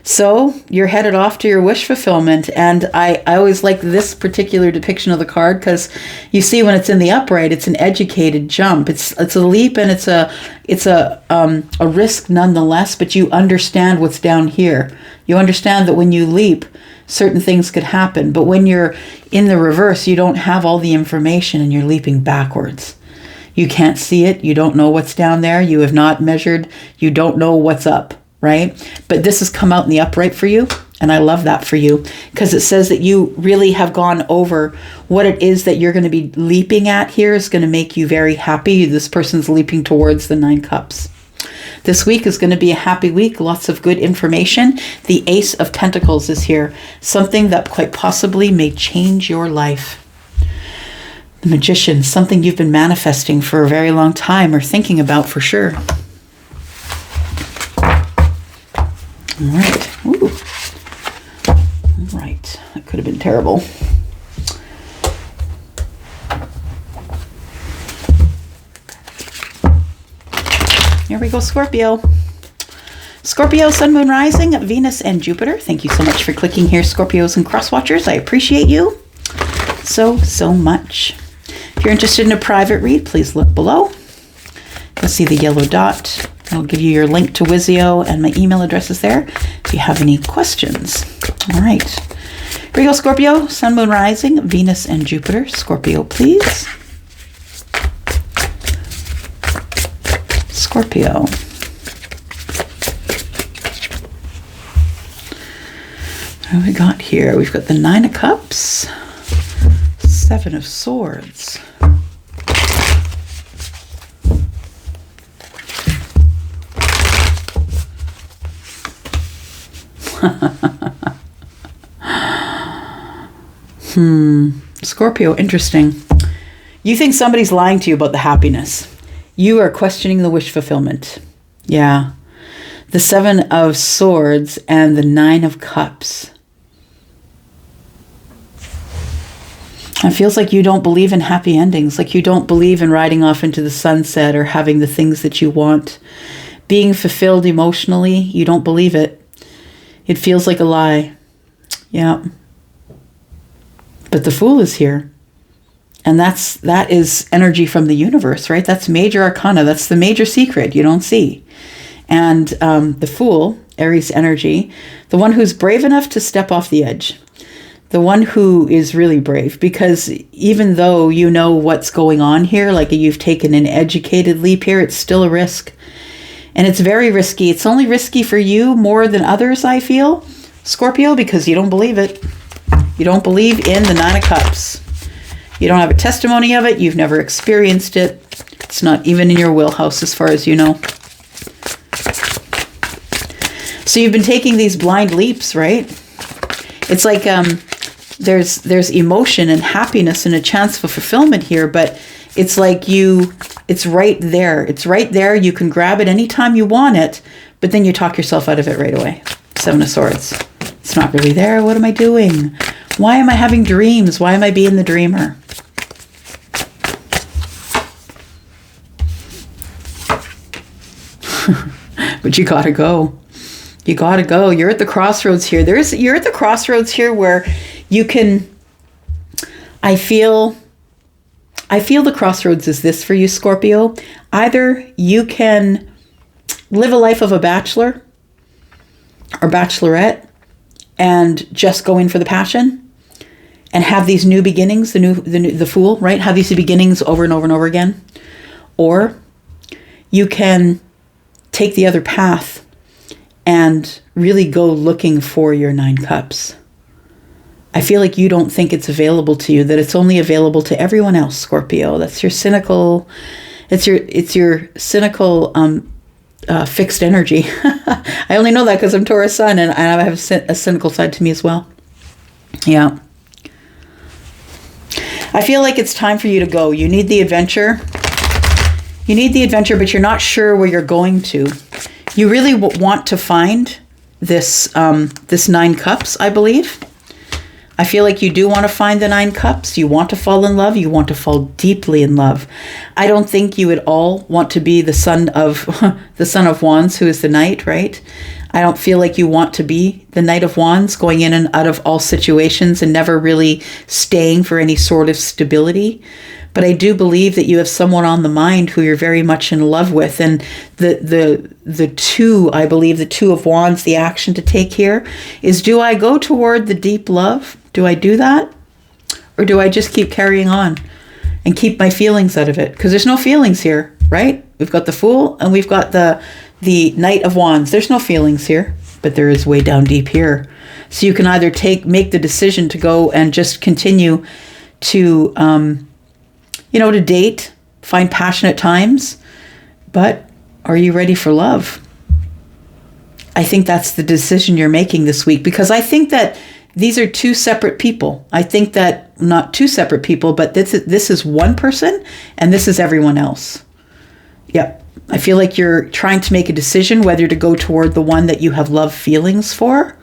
So you're headed off to your wish fulfillment. And I always like this particular depiction of the card because you see when it's in the upright, it's an educated jump. It's a leap and it's a risk nonetheless, but you understand what's down here. You understand that when you leap, certain things could happen. But when you're in the reverse, you don't have all the information and you're leaping backwards. You can't see it. You don't know what's down there. You have not measured. You don't know what's up. Right? But this has come out in the upright for you. And I love that for you because it says that you really have gone over what it is that you're going to be leaping at here is going to make you very happy. This person's leaping towards the 9 cups. This week is going to be a happy week. Lots of good information. The Ace of Pentacles is here. Something that quite possibly may change your life. The Magician, something you've been manifesting for a very long time or thinking about for sure. All right. Ooh. All right. That could have been terrible. Here we go, Scorpio. Scorpio, Sun, Moon, Rising, Venus, and Jupiter. Thank you so much for clicking here, Scorpios and Crosswatchers. I appreciate you so much. If you're interested in a private read, please look below. You'll see the yellow dot. I'll give you your link to Wizio and my email address is there if you have any questions. All right. Here we go, Scorpio, Sun, Moon, Rising, Venus, and Jupiter. Scorpio, please. Scorpio. What do we got here? We've got the 9 of Cups, 7 of Swords. Scorpio, interesting. You think somebody's lying to you about the happiness. You are questioning the wish fulfillment. Yeah. the Seven of Swords and the Nine of Cups. It feels like you don't believe in happy endings, like you don't believe in riding off into the sunset or having the things that you want. Being fulfilled emotionally, you don't believe it. It feels like a lie. Yeah. But the Fool is here. And that is energy from the universe, right? That's major arcana. That's the major secret you don't see. And the Fool, Aries energy, the one who's brave enough to step off the edge. The one who is really brave, because even though you know what's going on here, like you've taken an educated leap here, it's still a risk. And it's very risky. It's only risky for you more than others, I feel, Scorpio, because you don't believe it. You don't believe in the Nine of Cups. You don't have a testimony of it. You've never experienced it. It's not even in your wheelhouse as far as you know. So you've been taking these blind leaps, right? It's like there's emotion and happiness and a chance for fulfillment here, but it's like it's right there. It's right there. You can grab it anytime you want it, but then you talk yourself out of it right away. Seven of Swords. It's not really there. What am I doing? Why am I having dreams? Why am I being the dreamer? But you gotta go. You gotta go. You're at the crossroads here. You're at the crossroads here where you can, I feel the crossroads is this for you, Scorpio. Either you can live a life of a bachelor or bachelorette and just go in for the passion and have these new beginnings, the Fool, right? Have these beginnings over and over and over again. Or you can take the other path and really go looking for your Nine Cups. I feel like you don't think it's available to you, that it's only available to everyone else, Scorpio. That's your cynical, it's your cynical fixed energy. I only know that because I'm Taurus sun and I have a cynical side to me as well. Yeah. I feel like it's time for you to go. You need the adventure. You need the adventure, but you're not sure where you're going to. You really want to find this Nine Cups, I believe. I feel like you do want to find the Nine Cups. You want to fall in love. You want to fall deeply in love. I don't think you at all want to be the son of the Son of Wands, who is the Knight, right? I don't feel like you want to be the Knight of Wands, going in and out of all situations and never really staying for any sort of stability. But I do believe that you have someone on the mind who you're very much in love with. And the two, I believe, the Two of Wands, the action to take here is, do I go toward the deep love? Do I do that? Or do I just keep carrying on and keep my feelings out of it? Because there's no feelings here, right? We've got the Fool and we've got the Knight of Wands. There's no feelings here, but there is way down deep here. So you can either make the decision to go and just continue to, to date, find passion at times, but are you ready for love? I think that's the decision you're making this week, because I think that these are two separate people. I think that not two separate people, but this is one person and this is everyone else. Yep. I feel like you're trying to make a decision whether to go toward the one that you have love feelings for,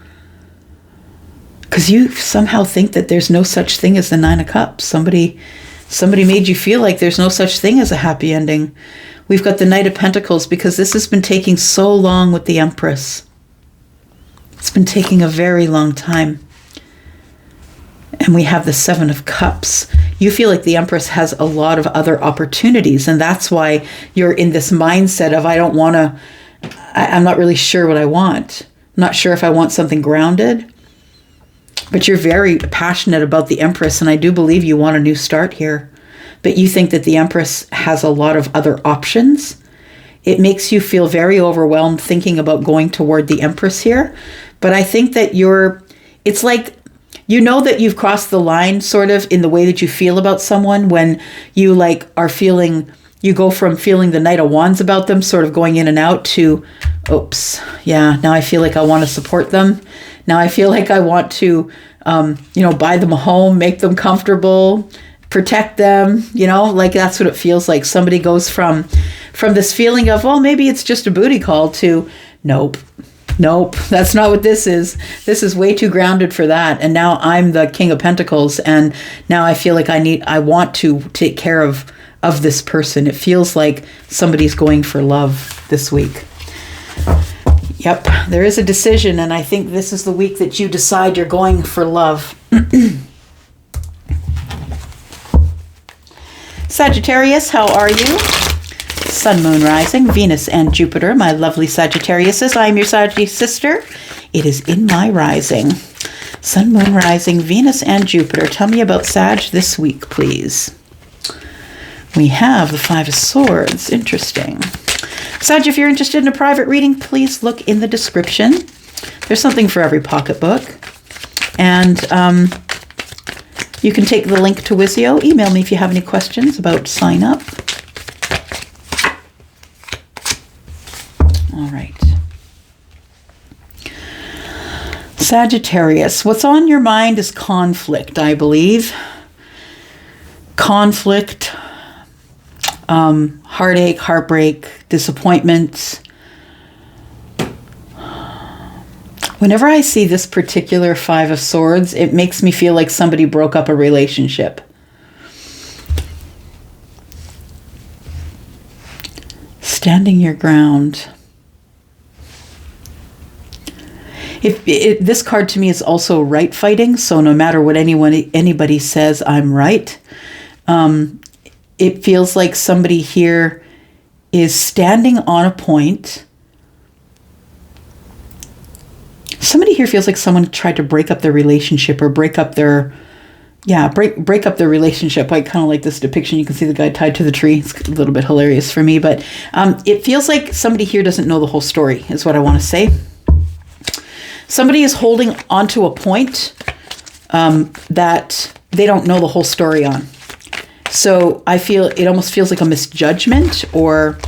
because you somehow think that there's no such thing as the Nine of Cups. Somebody made you feel like there's no such thing as a happy ending. We've got the Knight of Pentacles, because this has been taking so long with the Empress. It's been taking a very long time. And we have the Seven of Cups. You feel like the Empress has a lot of other opportunities, and that's why you're in this mindset of, I'm not really sure what I want. I'm not sure if I want something grounded. But you're very passionate about the Empress, and I do believe you want a new start here. But you think that the Empress has a lot of other options. It makes you feel very overwhelmed thinking about going toward the Empress here. But I think that it's like, you know that you've crossed the line sort of in the way that you feel about someone when you you go from feeling the Knight of Wands about them, sort of going in and out, to, oops, yeah, now I feel like I want to support them. Now I feel like I want to, buy them a home, make them comfortable, protect them, like that's what it feels like. Somebody goes from this feeling of, well, maybe it's just a booty call, to Nope. Nope, that's not what this is. This is way too grounded for that. And now I'm the King of Pentacles, and now I feel like I want to take care of this person. It feels like somebody's going for love this week. Yep, there is a decision, and I think this is the week that you decide you're going for love. Sagittarius, how are you? Sun, Moon, Rising, Venus, and Jupiter, my lovely Sagittariuses. I am your Sagittarius sister. It is in my rising. Sun, Moon, Rising, Venus, and Jupiter. Tell me about Sag this week, please. We have the Five of Swords. Interesting. Sag, if you're interested in a private reading, please look in the description. There's something for every pocketbook. And you can take the link to Wizio. Email me if you have any questions about sign up. All right. Sagittarius, what's on your mind is conflict, I believe. Conflict, heartache, heartbreak, disappointment. Whenever I see this particular Five of Swords, it makes me feel like somebody broke up a relationship. Standing your ground. This card to me is also right fighting, so no matter what anybody says, I'm right. It feels like somebody here is standing on a point. Somebody here feels like someone tried to break up their relationship or break up their relationship. I kind of like this depiction. You can see the guy tied to the tree. It's a little bit hilarious for me, but it feels like somebody here doesn't know the whole story, is what I want to say. Somebody is holding onto a point that they don't know the whole story on. So I feel it almost feels like a misjudgment or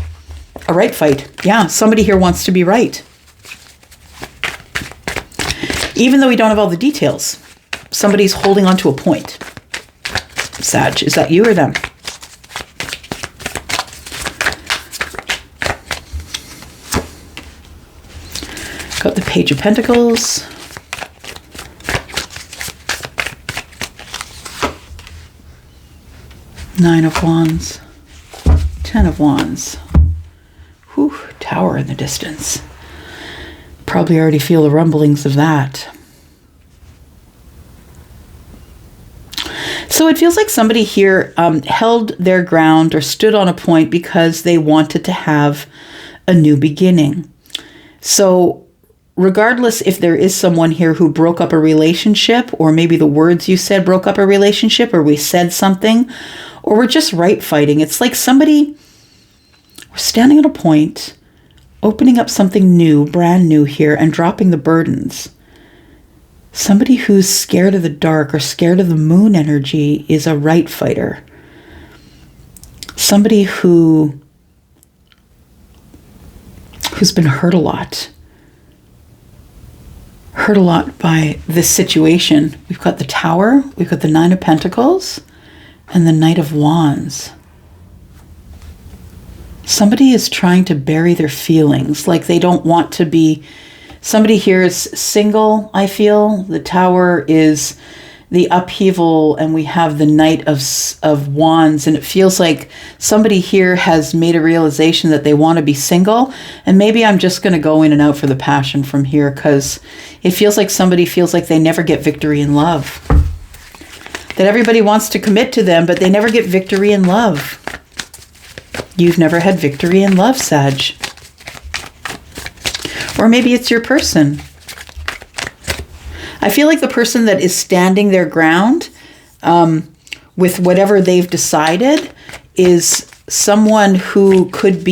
a right fight. Yeah, somebody here wants to be right. Even though we don't have all the details, somebody's holding onto a point. Sag, is that you or them? Got the Page of Pentacles. Nine of Wands. Ten of Wands. Whew, Tower in the distance. Probably already feel the rumblings of that. So it feels like somebody here held their ground or stood on a point because they wanted to have a new beginning. So regardless if there is someone here who broke up a relationship, or maybe the words you said broke up a relationship, or we said something, or we're just right fighting. It's like somebody, we're standing at a point, opening up something new, brand new here, and dropping the burdens. Somebody who's scared of the dark or scared of the moon energy is a right fighter. Somebody who's been hurt a lot. Hurt a lot by this situation. We've got the Tower, we've got the Nine of Pentacles, and the Knight of Wands. Somebody is trying to bury their feelings, like they don't want to be. Somebody here is single, I feel. The Tower is the upheaval, and we have the Knight of Wands, and it feels like somebody here has made a realization that they want to be single, and maybe I'm just going to go in and out for the passion from here, because it feels like somebody feels like they never get victory in love. That everybody wants to commit to them, but they never get victory in love. You've never had victory in love, Sag. Or maybe it's your person. I feel like the person that is standing their ground with whatever they've decided is someone who could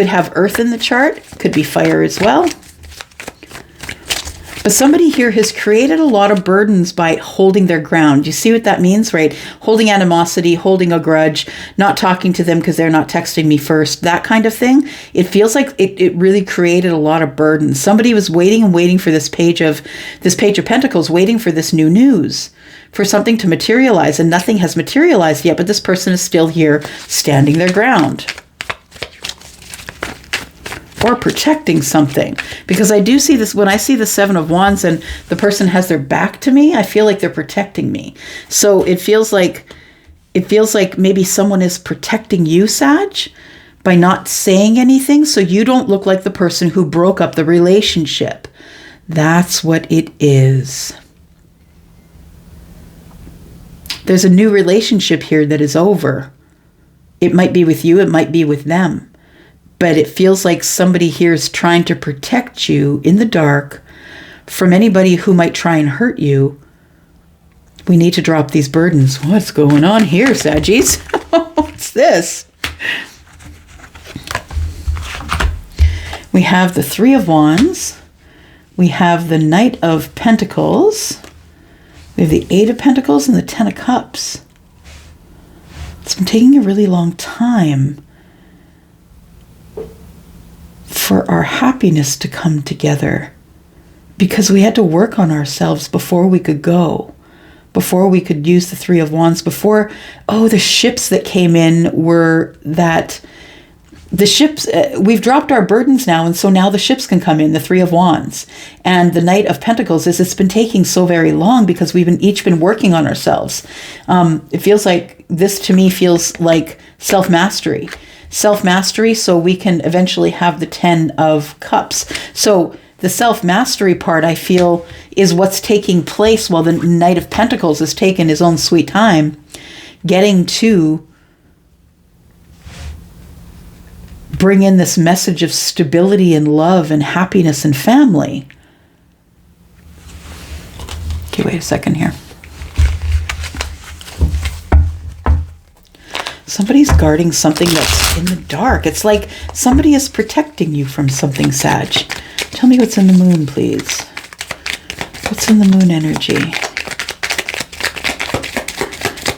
have earth in the chart, could be fire as well. But somebody here has created a lot of burdens by holding their ground. You see what that means, right? Holding animosity, holding a grudge, not talking to them because they're not texting me first, that kind of thing. It feels like it really created a lot of burden. Somebody was waiting and waiting for this Page of Pentacles, waiting for this new news, for something to materialize, and nothing has materialized yet, but this person is still here standing their ground. or protecting something. Because I do see this, when I see the Seven of Wands and the person has their back to me, I feel like they're protecting me. So it feels like maybe someone is protecting you, Sag, by not saying anything, so you don't look like the person who broke up the relationship. That's what it is. There's a new relationship here that is over. It might be with you, it might be with them. But it feels like somebody here is trying to protect you in the dark from anybody who might try and hurt you. We need to drop these burdens. What's going on here, Saggies? What's this? We have the Three of Wands. We have the Knight of Pentacles. We have the Eight of Pentacles and the Ten of Cups. It's been taking a really long time for our happiness to come together because we had to work on ourselves before we could go, before we could use the Three of Wands, before, the ships that came in were that, the ships, we've dropped our burdens now, and so now the ships can come in, the Three of Wands. And the Knight of Pentacles is, it's been taking so very long because we've each been working on ourselves. It feels like, this to me feels like self-mastery. Self-mastery, so we can eventually have the Ten of Cups. So the self-mastery part, I feel, is what's taking place while the Knight of Pentacles is taking his own sweet time, getting to bring in this message of stability and love and happiness and family. Okay, wait a second here. Somebody's guarding something that's in the dark. It's like somebody is protecting you from something, Sag. Tell me what's in the moon, please. What's in the moon energy?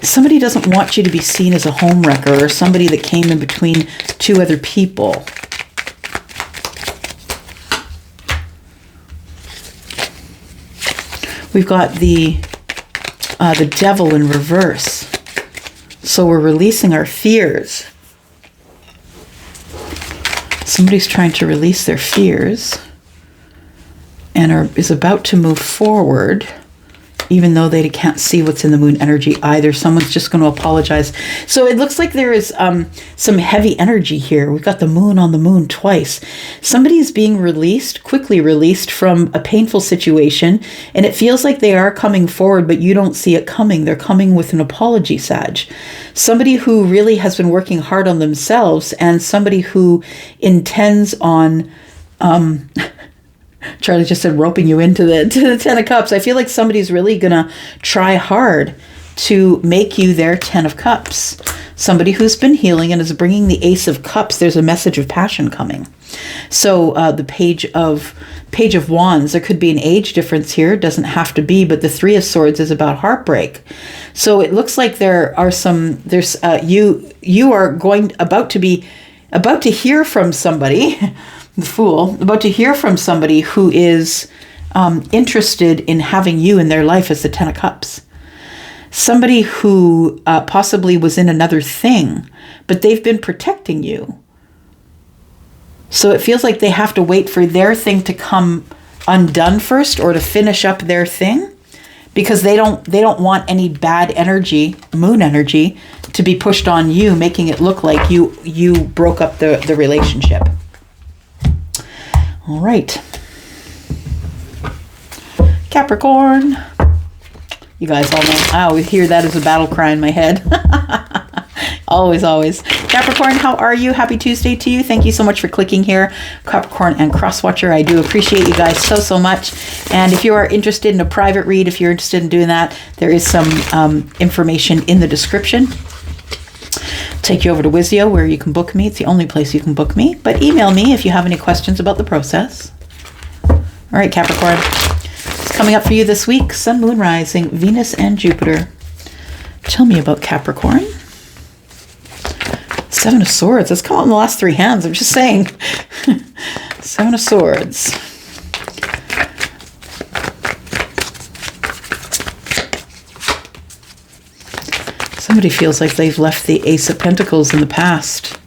Somebody doesn't want you to be seen as a homewrecker or somebody that came in between two other people. We've got the Devil in reverse. So we're releasing our fears. Somebody's trying to release their fears and is about to move forward, even though they can't see what's in the moon energy either. Someone's just going to apologize. So it looks like there is some heavy energy here. We've got the moon on the moon twice. Somebody is being released, quickly released from a painful situation, and it feels like they are coming forward, but you don't see it coming. They're coming with an apology, Sag. Somebody who really has been working hard on themselves, and somebody who intends on... Charlie just said roping you into the Ten of Cups. I feel like somebody's really going to try hard to make you their Ten of Cups. Somebody who's been healing and is bringing the Ace of Cups. There's a message of passion coming. So the Page of Wands, there could be an age difference here. It doesn't have to be, but the Three of Swords is about heartbreak. So it looks like you are about to hear from somebody. The Fool, about to hear from somebody who is interested in having you in their life as the Ten of Cups. Somebody who possibly was in another thing, but they've been protecting you. So it feels like they have to wait for their thing to come undone first, or to finish up their thing, because they don't want any bad energy, moon energy, to be pushed on you, making it look like you broke up the relationship. All right. Capricorn. You guys all know. I always hear that as a battle cry in my head. Always, always. Capricorn, how are you? Happy Tuesday to you. Thank you so much for clicking here. Capricorn and Crosswatcher, I do appreciate you guys so much. And if you are interested in a private read, if you're interested in doing that, there is some information in the description. Take you over to Wizio where you can book me. It's the only place you can book me. But email me if you have any questions about the process. All right, Capricorn. It's coming up for you this week. Sun, Moon, Rising, Venus, and Jupiter. Tell me about Capricorn. Seven of Swords. Let's come out in the last three hands. I'm just saying. Seven of Swords. Somebody feels like they've left the Ace of Pentacles in the past.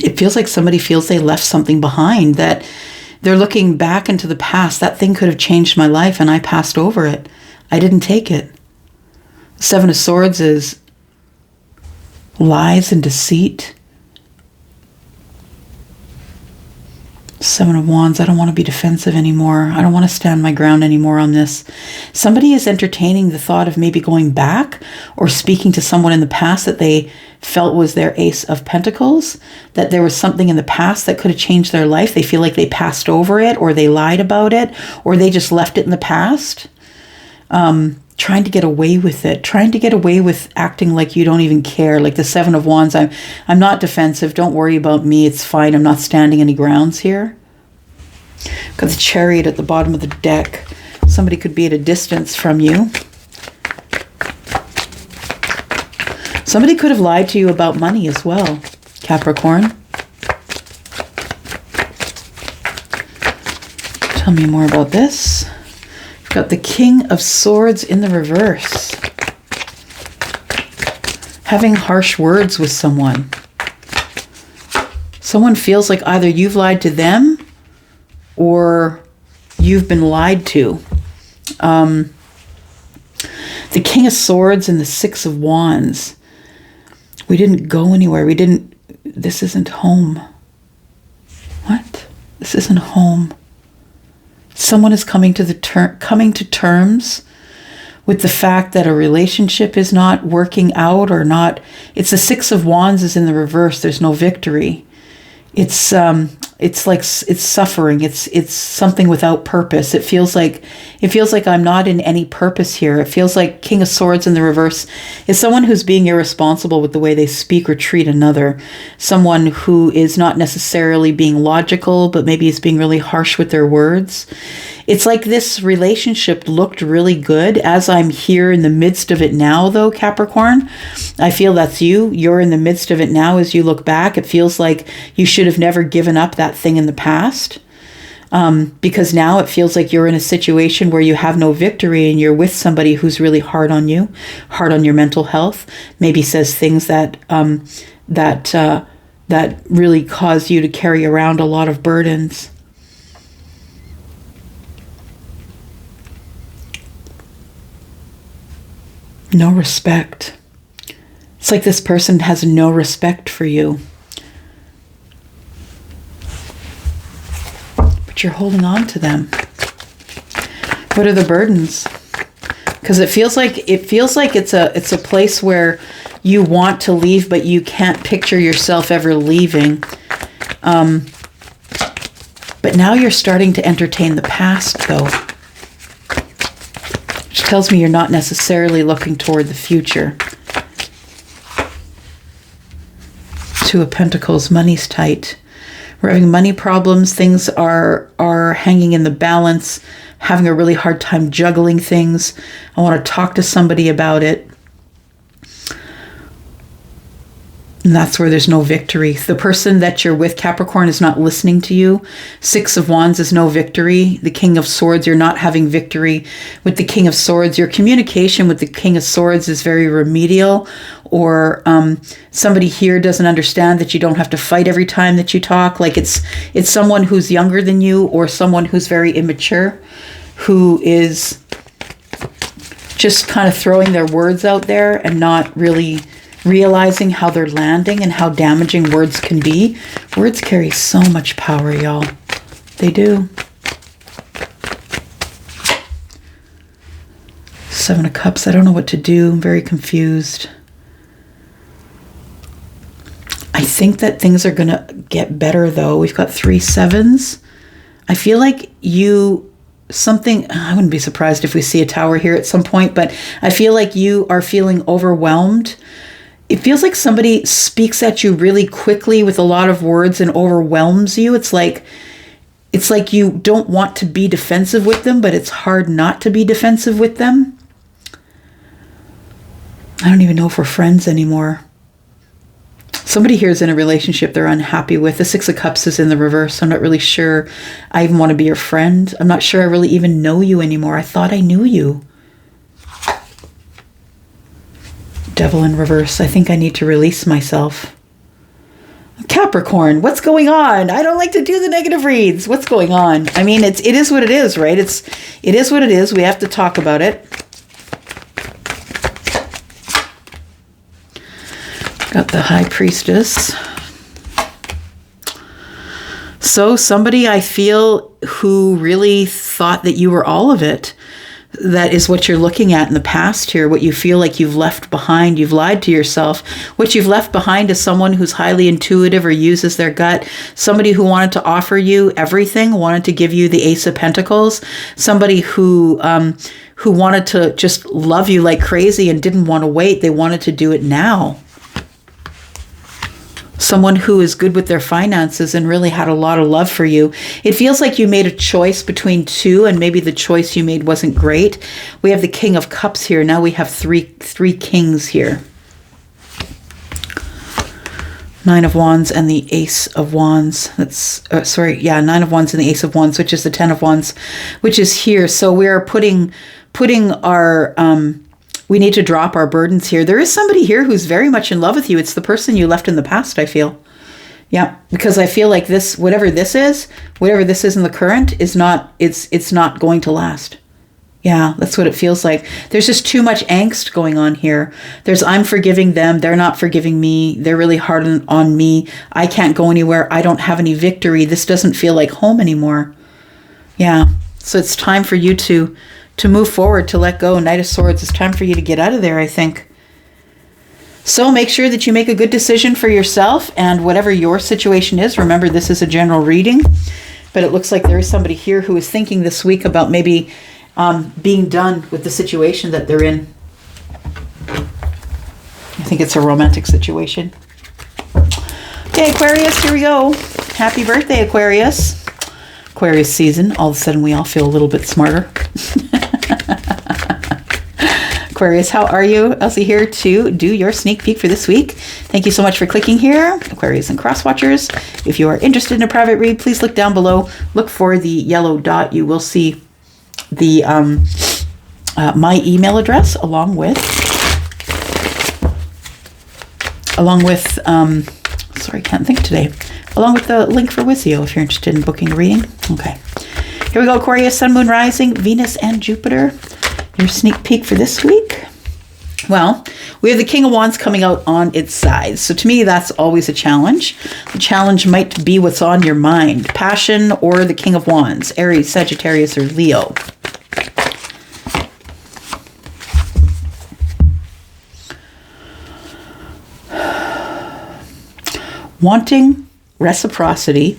It feels like somebody feels they left something behind, that they're looking back into the past. That thing could have changed my life and I passed over it. I didn't take it. Seven of Swords is lies and deceit. Seven of Wands, I don't want to be defensive anymore. I don't want to stand my ground anymore on this. Somebody is entertaining the thought of maybe going back or speaking to someone in the past that they felt was their Ace of Pentacles, that there was something in the past that could have changed their life. They feel like they passed over it, or they lied about it, or they just left it in the past. Trying to get away with it, trying to get away with acting like you don't even care. Like the Seven of Wands, I'm not defensive. Don't worry about me. It's fine. I'm not standing any grounds here. Got the Chariot at the bottom of the deck. Somebody could be at a distance from you. Somebody could have lied to you about money as well, Capricorn. Tell me more about this. Got the King of Swords in the reverse. Having harsh words with someone. Someone feels like either you've lied to them or you've been lied to. The King of Swords and the Six of Wands. We didn't go anywhere. This isn't home. What? This isn't home. Someone is coming to terms with the fact that a relationship is not working out or not. It's the Six of Wands is in the reverse. There's no victory. It's like it's suffering. It's something without purpose. It feels like I'm not in any purpose here. It feels like King of Swords in the reverse is someone who's being irresponsible with the way they speak or treat another. Someone who is not necessarily being logical, but maybe is being really harsh with their words. It's like this relationship looked really good. As I'm here in the midst of it now, though, Capricorn, I feel that's you. You're in the midst of it now as you look back. It feels like you should have never given up that thing in the past. Because now it feels like you're in a situation where you have no victory and you're with somebody who's really hard on you, hard on your mental health, maybe says things that really cause you to carry around a lot of burdens. No respect. It's like this person has no respect for you. But you're holding on to them. What are the burdens? Because it feels like it's a place where you want to leave, but you can't picture yourself ever leaving. But now you're starting to entertain the past, though. Which tells me you're not necessarily looking toward the future. Two of Pentacles, money's tight. We're having money problems. Things are hanging in the balance, having a really hard time juggling things. I want to talk to somebody about it. And that's where there's no victory. The person that you're with, Capricorn, is not listening to you. Six of Wands is no victory. The King of Swords, you're not having victory with the King of Swords. Your communication with the King of Swords is very remedial, or somebody here doesn't understand that you don't have to fight every time that you talk. Like it's someone who's younger than you, or someone who's very immature, who is just kind of throwing their words out there and not really realizing how they're landing and how damaging words can be. Words carry so much power, y'all. They do. Seven of Cups. I don't know what to do. I'm very confused. I think that things are going to get better, though. We've got 3 sevens. I feel like I wouldn't be surprised if we see a tower here at some point, but I feel like you are feeling overwhelmed. It feels like somebody speaks at you really quickly with a lot of words and overwhelms you. It's like you don't want to be defensive with them, but it's hard not to be defensive with them. I don't even know if we're friends anymore. Somebody here is in a relationship they're unhappy with. The Six of Cups is in the reverse. I'm not really sure I even want to be your friend. I'm not sure I really even know you anymore. I thought I knew you. Devil in reverse. I think I need to release myself. Capricorn, what's going on? I don't like to do the negative reads. What's going on? I mean, it is what it is, right? It is what it is. We have to talk about it. Got the High Priestess. So somebody I feel who really thought that you were all of it. That is what you're looking at in the past here, what you feel like you've left behind. You've lied to yourself. What you've left behind is someone who's highly intuitive or uses their gut. Somebody who wanted to offer you everything, wanted to give you the Ace of Pentacles. Somebody who wanted to just love you like crazy and didn't want to wait. They wanted to do it now. Someone who is good with their finances and really had a lot of love for you. It feels like you made a choice between two, and maybe the choice you made wasn't great. We have the King of Cups here. Now we have three kings here. Nine of Wands and the Ace of Wands. That's Nine of Wands and the Ace of Wands, which is the Ten of Wands, which is here. So we are putting our we need to drop our burdens here. There is somebody here who's very much in love with you. It's the person you left in the past, I feel. Yeah, because I feel like this, whatever this is in the current, is not, it's not going to last. Yeah, that's what it feels like. There's just too much angst going on here. I'm forgiving them. They're not forgiving me. They're really hard on me. I can't go anywhere. I don't have any victory. This doesn't feel like home anymore. Yeah, so it's time for you to move forward, to let go. Knight of Swords, it's time for you to get out of there, I think. So make sure that you make a good decision for yourself, and whatever your situation is, remember this is a general reading, but it looks like there is somebody here who is thinking this week about maybe being done with the situation that they're in. I think it's a romantic situation. Okay, Aquarius, here we go. Happy birthday, Aquarius. Aquarius season. All of a sudden, we all feel a little bit smarter. Aquarius, how are you? Elsie here to do your sneak peek for this week. Thank you so much for clicking here, Aquarius and Cross Watchers. If you are interested in a private read, please look down below. Look for the yellow dot. You will see the my email address along with sorry, can't think today. Along with the link for Wizio if you're interested in booking a reading. Okay. Here we go, Aquarius, Sun, Moon, Rising, Venus, and Jupiter. Your sneak peek for this week. Well, we have the King of Wands coming out on its side. So to me, that's always a challenge. The challenge might be what's on your mind. Passion or the King of Wands. Aries, Sagittarius, or Leo. Wanting reciprocity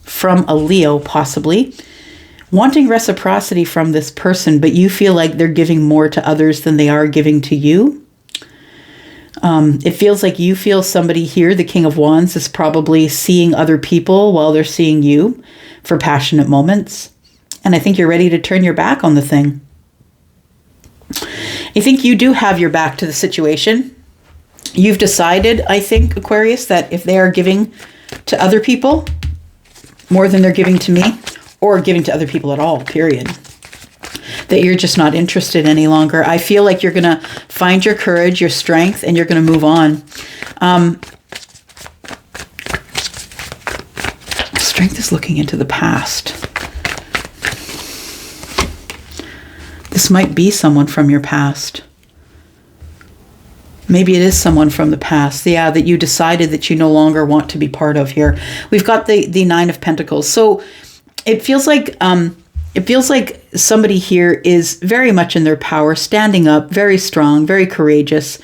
from a Leo, possibly. Wanting reciprocity from this person, but you feel like they're giving more to others than they are giving to you. It feels like you feel somebody here, the King of Wands, is probably seeing other people while they're seeing you for passionate moments. And I think you're ready to turn your back on the thing. I think you do have your back to the situation. You've decided, I think, Aquarius, that if they are giving to other people more than they're giving to me, or giving to other people at all, period, that you're just not interested any longer. I feel like you're going to find your courage, your strength, and you're going to move on. Strength is looking into the past. This might be someone from your past. Maybe it is someone from the past, yeah, that you decided that you no longer want to be part of here. We've got the Nine of Pentacles. So it feels like somebody here is very much in their power, standing up, very strong, very courageous.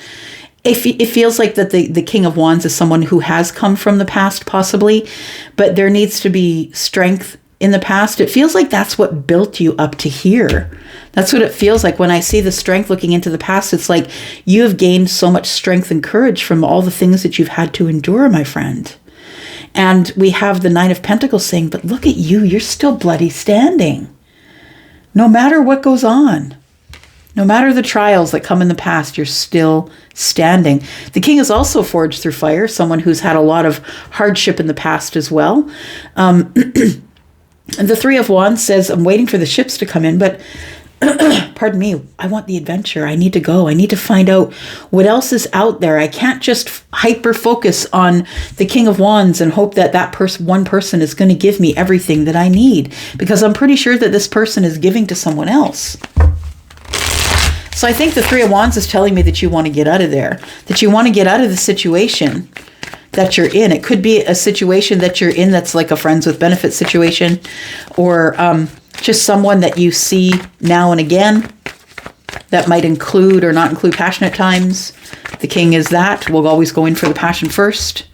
It feels like that the King of Wands is someone who has come from the past, possibly, but there needs to be strength in the past. It feels like that's what built you up to here. That's what it feels like when I see the strength looking into the past. It's like you have gained so much strength and courage from all the things that you've had to endure, my friend. And we have the Nine of Pentacles saying, but look at you, you're still bloody standing. No matter what goes on. No matter the trials that come in the past, you're still standing. The King is also forged through fire, someone who's had a lot of hardship in the past as well. And the Three of Wands says, I'm waiting for the ships to come in, but pardon me, I want the adventure. I need to go. I need to find out what else is out there. I can't just hyper focus on the King of Wands and hope that one person is going to give me everything that I need, because I'm pretty sure that this person is giving to someone else. So I think the Three of Wands is telling me that you want to get out of there, that you want to get out of the situation that you're in. It could be a situation that you're in that's like a friends with benefits situation, or just someone that you see now and again. That might include or not include passionate times. The King is that. We'll always go in for the passion first.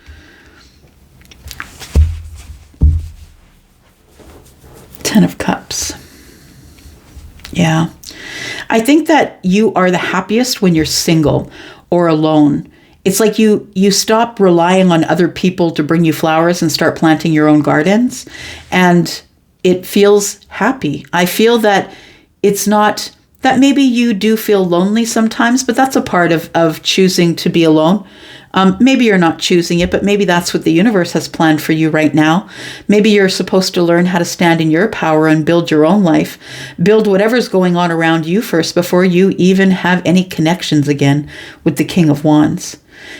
Ten of Cups. Yeah. I think that you are the happiest when you're single or alone. It's like you stop relying on other people to bring you flowers and start planting your own gardens. And it feels happy. I feel that it's not that maybe you do feel lonely sometimes, but that's a part of choosing to be alone. Maybe you're not choosing it, but maybe that's what the universe has planned for you right now. Maybe you're supposed to learn how to stand in your power and build your own life. Build whatever's going on around you first before you even have any connections again with the King of Wands.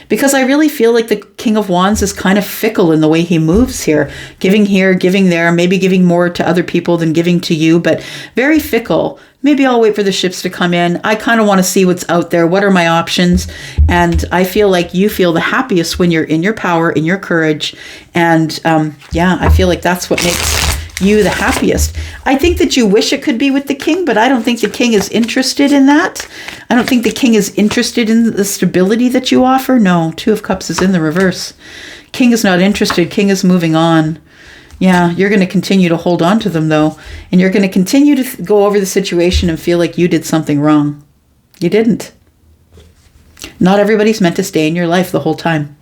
Because I really feel like the King of Wands is kind of fickle in the way he moves here, giving there, maybe giving more to other people than giving to you, but very fickle. Maybe I'll wait for the ships to come in. I kind of want to see what's out there. What are my options? And I feel like you feel the happiest when you're in your power, in your courage. And I feel like that's what makes you the happiest. I think that you wish it could be with the King, but I don't think the King is interested in that. I don't think the King is interested in the stability that you offer. No, Two of Cups is in the reverse. King is not interested. King is moving on. Yeah, you're going to continue to hold on to them though. And you're going to continue to go over the situation and feel like you did something wrong. You didn't. Not everybody's meant to stay in your life the whole time.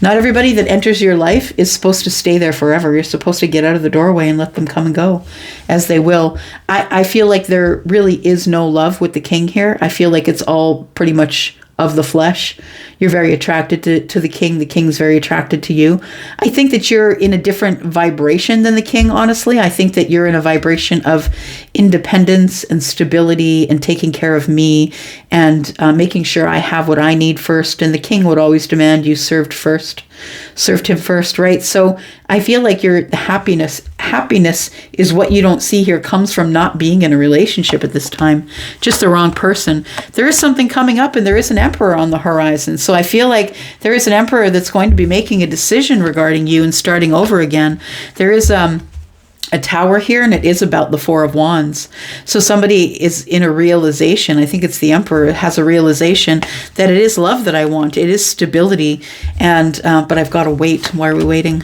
Not everybody that enters your life is supposed to stay there forever. You're supposed to get out of the doorway and let them come and go as they will. I feel like there really is no love with the King here. I feel like it's all pretty much of the flesh. You're very attracted to the King. The King's very attracted to you. I think that you're in a different vibration than the King, honestly. I think that you're in a vibration of independence and stability and taking care of me and making sure I have what I need first. And the King would always demand you served him first, right? So I feel like your happiness is what you don't see here comes from not being in a relationship at this time, just the wrong person. There is something coming up and there is an emperor on the horizon. So I feel like there is an emperor that's going to be making a decision regarding you and starting over again. There is a tower here, and it is about the Four of Wands. So somebody is in a realization. I think it's the Emperor has a realization that it is love that I want. It is stability, and but I've got to wait. Why are we waiting?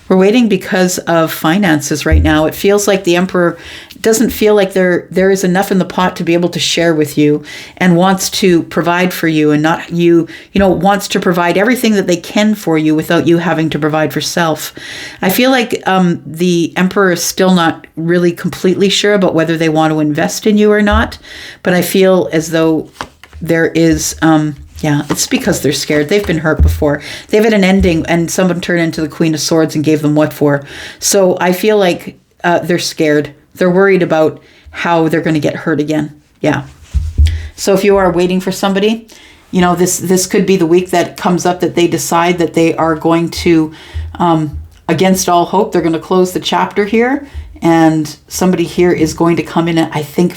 We're waiting because of finances right now. It feels like the Emperor doesn't feel like there is enough in the pot to be able to share with you, and wants to provide for you, and not wants to provide everything that they can for you without you having to provide for self. I feel like the Emperor is still not really completely sure about whether they want to invest in you or not, but I feel as though there is it's because they're scared. They've been hurt before. They've had an ending and someone turned into the Queen of Swords and gave them what for. So I feel like they're scared. They're worried about how they're going to get hurt again. Yeah. So if you are waiting for somebody, this could be the week that comes up that they decide that they are going to, against all hope, they're going to close the chapter here. And somebody here is going to come in and I think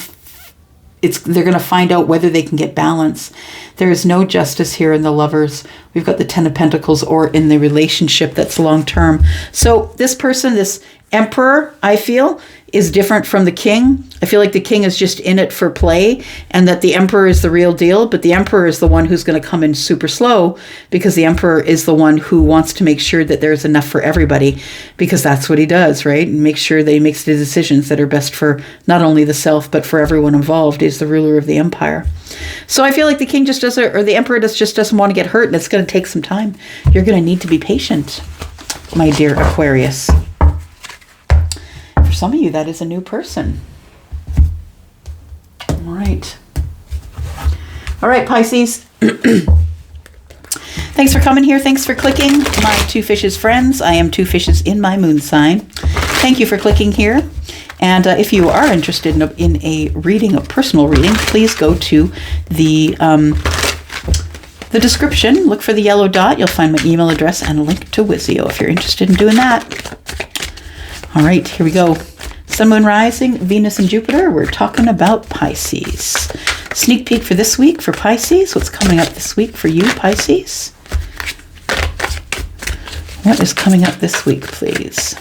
they're going to find out whether they can get balance. There is no justice here in the Lovers. We've got the Ten of Pentacles, or in the relationship that's long term. So this person, this Emperor, I feel, is different from the King. I feel like the King is just in it for play, and that the Emperor is the real deal, but the Emperor is the one who's going to come in super slow, because the Emperor is the one who wants to make sure that there's enough for everybody, because that's what he does, right? And make sure that he makes the decisions that are best for not only the self, but for everyone involved. Is the ruler of the empire. So I feel like the King just doesn't, or the Emperor just doesn't want to get hurt, and it's going to take some time. You're going to need to be patient, my dear Aquarius. For some of you, that is a new person. All right. All right, Pisces. Thanks for coming here. Thanks for clicking. My Two Fishes friends. I am Two Fishes in my moon sign. Thank you for clicking here. And if you are interested in a reading, a personal reading, please go to the description. Look for the yellow dot. You'll find my email address and a link to Wizio if you're interested in doing that. All right, here we go. Sun, Moon, Rising, Venus, and Jupiter. We're talking about Pisces. Sneak peek for this week for Pisces. What's coming up this week for you, Pisces? What is coming up this week, please?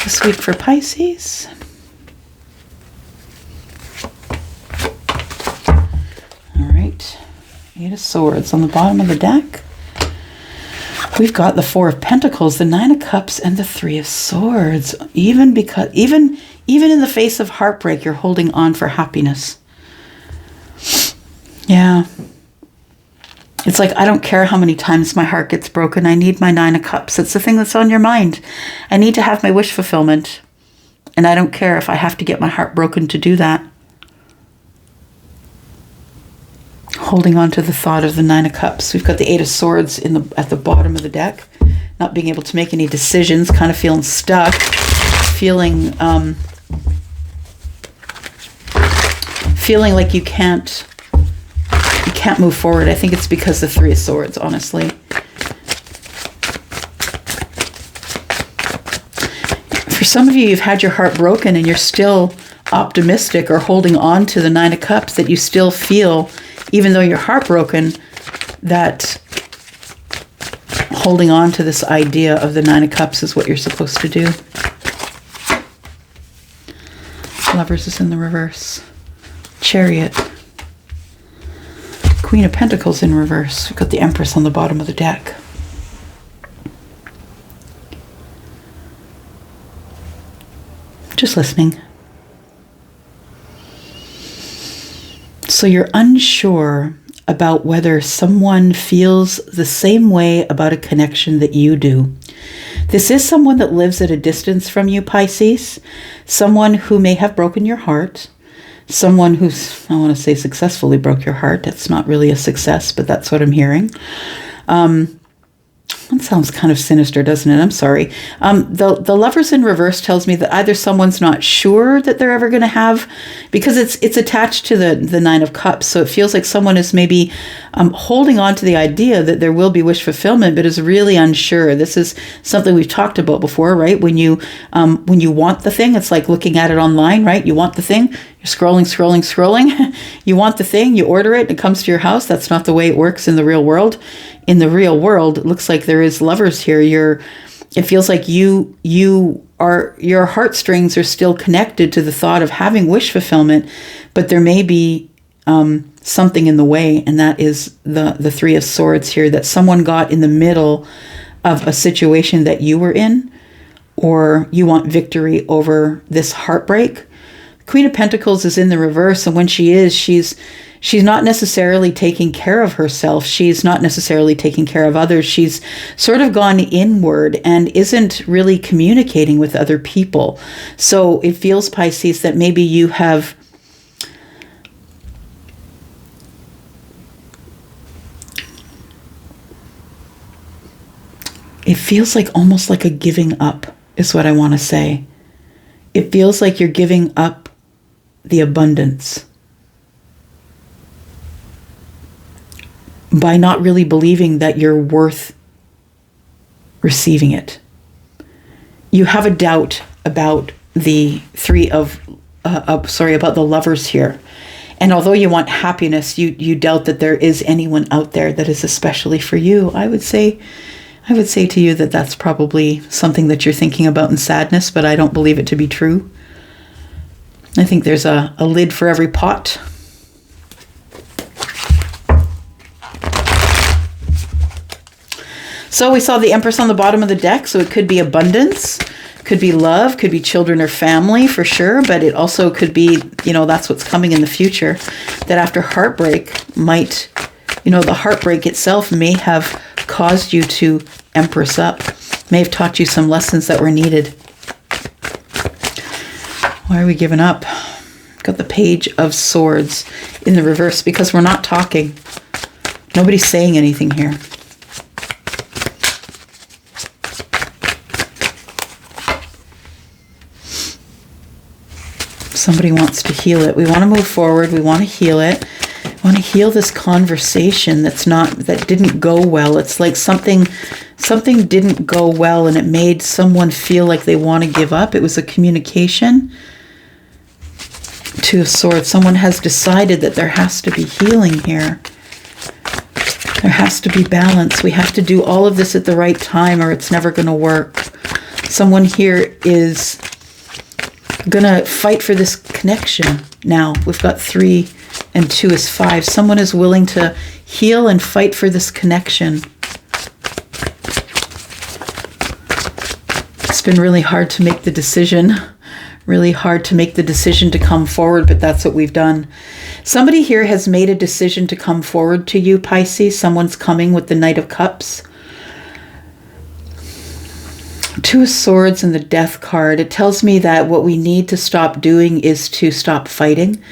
This week for Pisces. All right. Eight of Swords on the bottom of the deck. We've got the Four of Pentacles, the Nine of Cups, and the Three of Swords. Even in the face of heartbreak, you're holding on for happiness. Yeah. It's like, I don't care how many times my heart gets broken. I need my Nine of Cups. It's the thing that's on your mind. I need to have my wish fulfillment. And I don't care if I have to get my heart broken to do that. Holding on to the thought of the Nine of Cups. We've got the Eight of Swords at the bottom of the deck. Not being able to make any decisions. Kind of feeling stuck. Feeling like you can't move forward. I think it's because the Three of Swords, honestly. For some of you, you've had your heart broken and you're still optimistic or holding on to the Nine of Cups, that you still feel, even though you're heartbroken, that holding on to this idea of the Nine of Cups is what you're supposed to do. Lovers is in the reverse. Chariot. Queen of Pentacles in reverse. We've got the Empress on the bottom of the deck. Just listening. So you're unsure about whether someone feels the same way about a connection that you do. This is someone that lives at a distance from you, Pisces. Someone who may have broken your heart. Someone who's, I want to say, successfully broke your heart. That's not really a success, but that's what I'm hearing. That sounds kind of sinister, doesn't it? I'm sorry. The Lovers in reverse tells me that either someone's not sure that they're ever going to have, because it's attached to the Nine of Cups. So it feels like someone is maybe holding on to the idea that there will be wish fulfillment, but is really unsure. This is something we've talked about before, right? When you want the thing, it's like looking at it online, right? You want the thing, you're scrolling. You want the thing, you order it, it comes to your house. That's not the way it works in the real world. In the real world, it looks like there is lovers here. It feels like your heartstrings are still connected to the thought of having wish fulfillment, but there may be something in the way, and that is the Three of Swords here, that someone got in the middle of a situation that you were in, or you want victory over this heartbreak. Queen of Pentacles is in the reverse, and when she's not necessarily taking care of herself. She's not necessarily taking care of others. She's sort of gone inward and isn't really communicating with other people. So it feels, Pisces, that maybe you have it feels like almost like a giving up is what I want to say. It feels like you're giving up the abundance by not really believing that you're worth receiving it. You have a doubt about the about the lovers here. And although you want happiness, you doubt that there is anyone out there that is especially for you. I would say to you that that's probably something that you're thinking about in sadness, but I don't believe it to be true. I think there's a lid for every pot. So we saw the Empress on the bottom of the deck, so it could be abundance, could be love, could be children or family for sure, but it also could be, that's what's coming in the future, that after heartbreak might, the heartbreak itself may have caused you to Empress up, may have taught you some lessons that were needed. Why are we giving up? Got the Page of Swords in the reverse because we're not talking. Nobody's saying anything here. Somebody wants to heal it. We want to move forward. We want to heal it. We want to heal this conversation that didn't go well. It's like something didn't go well and it made someone feel like they want to give up. It was a communication. Two of Swords. Someone has decided that there has to be healing here. There has to be balance. We have to do all of this at the right time or it's never going to work. Someone here is going to fight for this connection now. We've got 3 and 2 is 5. Someone is willing to heal and fight for this connection. It's been really hard to make the decision. Really hard to make the decision to come forward, but that's what we've done. Somebody here has made a decision to come forward to you, Pisces. Someone's coming with the Knight of Cups. 2 of Swords and the Death card. It tells me that what we need to stop doing is to stop fighting,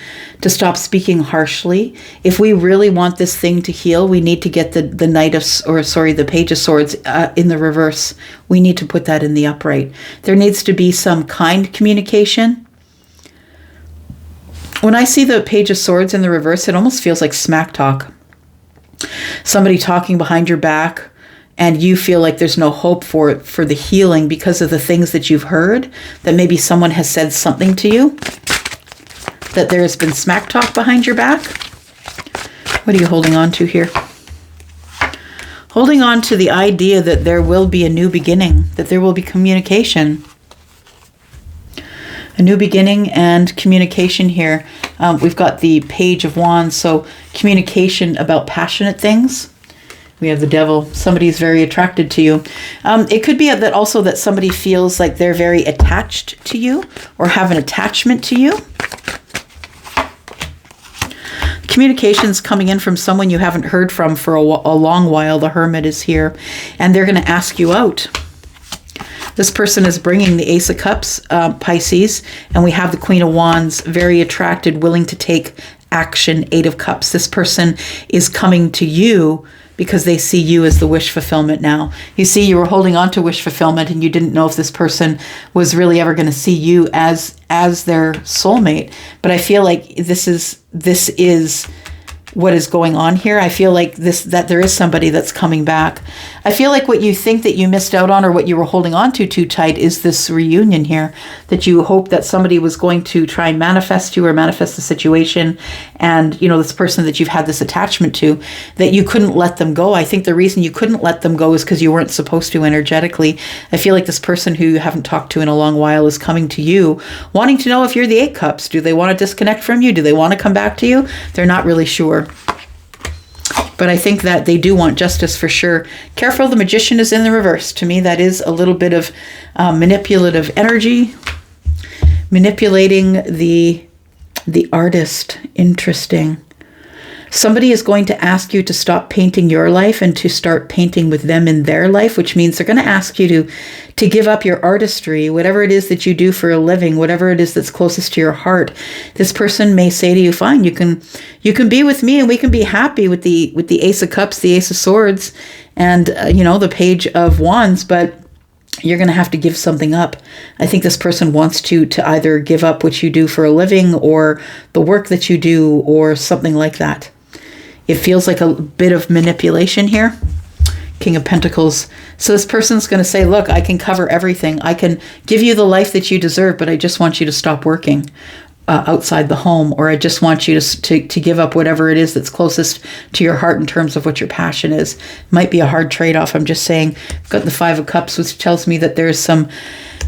to stop speaking harshly. If we really want this thing to heal, we need to get the the Page of Swords in the reverse. We need to put that in the upright. There needs to be some kind communication. When I see the Page of Swords in the reverse, it almost feels like smack talk. Somebody talking behind your back, and you feel like there's no hope for the healing because of the things that you've heard, that maybe someone has said something to you, that there has been smack talk behind your back. What are you holding on to here? Holding on to the idea that there will be a new beginning, that there will be communication. A new beginning and communication here. We've got the Page of Wands, so communication about passionate things. We have the Devil. Somebody's very attracted to you. It could be that also that somebody feels like they're very attached to you or have an attachment to you. Communication's coming in from someone you haven't heard from for a long while. The Hermit is here, and they're going to ask you out. This person is bringing the Ace of Cups, Pisces, and we have the Queen of Wands, very attracted, willing to take action, 8 of Cups. This person is coming to you because they see you as the wish fulfillment now. You see, you were holding on to wish fulfillment and you didn't know if this person was really ever going to see you as their soulmate. But I feel like this is what is going on here. I feel like that there is somebody that's coming back. I feel like what you think that you missed out on or what you were holding on to too tight is this reunion here, that you hope that somebody was going to try and manifest you or manifest the situation. And, you know, this person that you've had this attachment to, that you couldn't let them go. I think the reason you couldn't let them go is because you weren't supposed to energetically. I feel like this person who you haven't talked to in a long while is coming to you, wanting to know if you're the 8 Cups. Do they want to disconnect from you? Do they want to come back to you? They're not really sure. But I think that they do want justice for sure. Careful, the Magician is in the reverse. To me, that is a little bit of manipulative energy. Manipulating the artist. Interesting. Somebody is going to ask you to stop painting your life and to start painting with them in their life, which means they're going to ask you to give up your artistry, whatever it is that you do for a living, whatever it is that's closest to your heart. This person may say to you, fine, you can be with me and we can be happy with the Ace of Cups, the Ace of Swords, and the Page of Wands, but you're going to have to give something up. I think this person wants to either give up what you do for a living or the work that you do or something like that. It feels like a bit of manipulation here. King of Pentacles. So this person's going to say, look, I can cover everything. I can give you the life that you deserve, but I just want you to stop working outside the home, or I just want you to give up whatever it is that's closest to your heart in terms of what your passion is. Might be a hard trade-off. I'm just saying, I've got the 5 of Cups, which tells me that there's some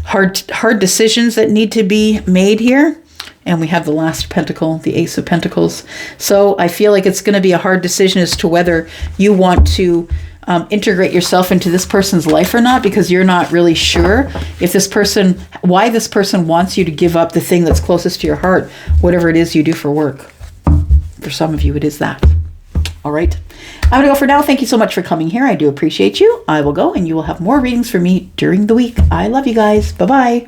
hard decisions that need to be made here. And we have the last pentacle, the Ace of Pentacles. So I feel like it's going to be a hard decision as to whether you want to integrate yourself into this person's life or not, because you're not really sure if why this person wants you to give up the thing that's closest to your heart, whatever it is you do for work. For some of you, it is that. All right. I'm going to go for now. Thank you so much for coming here. I do appreciate you. I will go, and you will have more readings for me during the week. I love you guys. Bye-bye.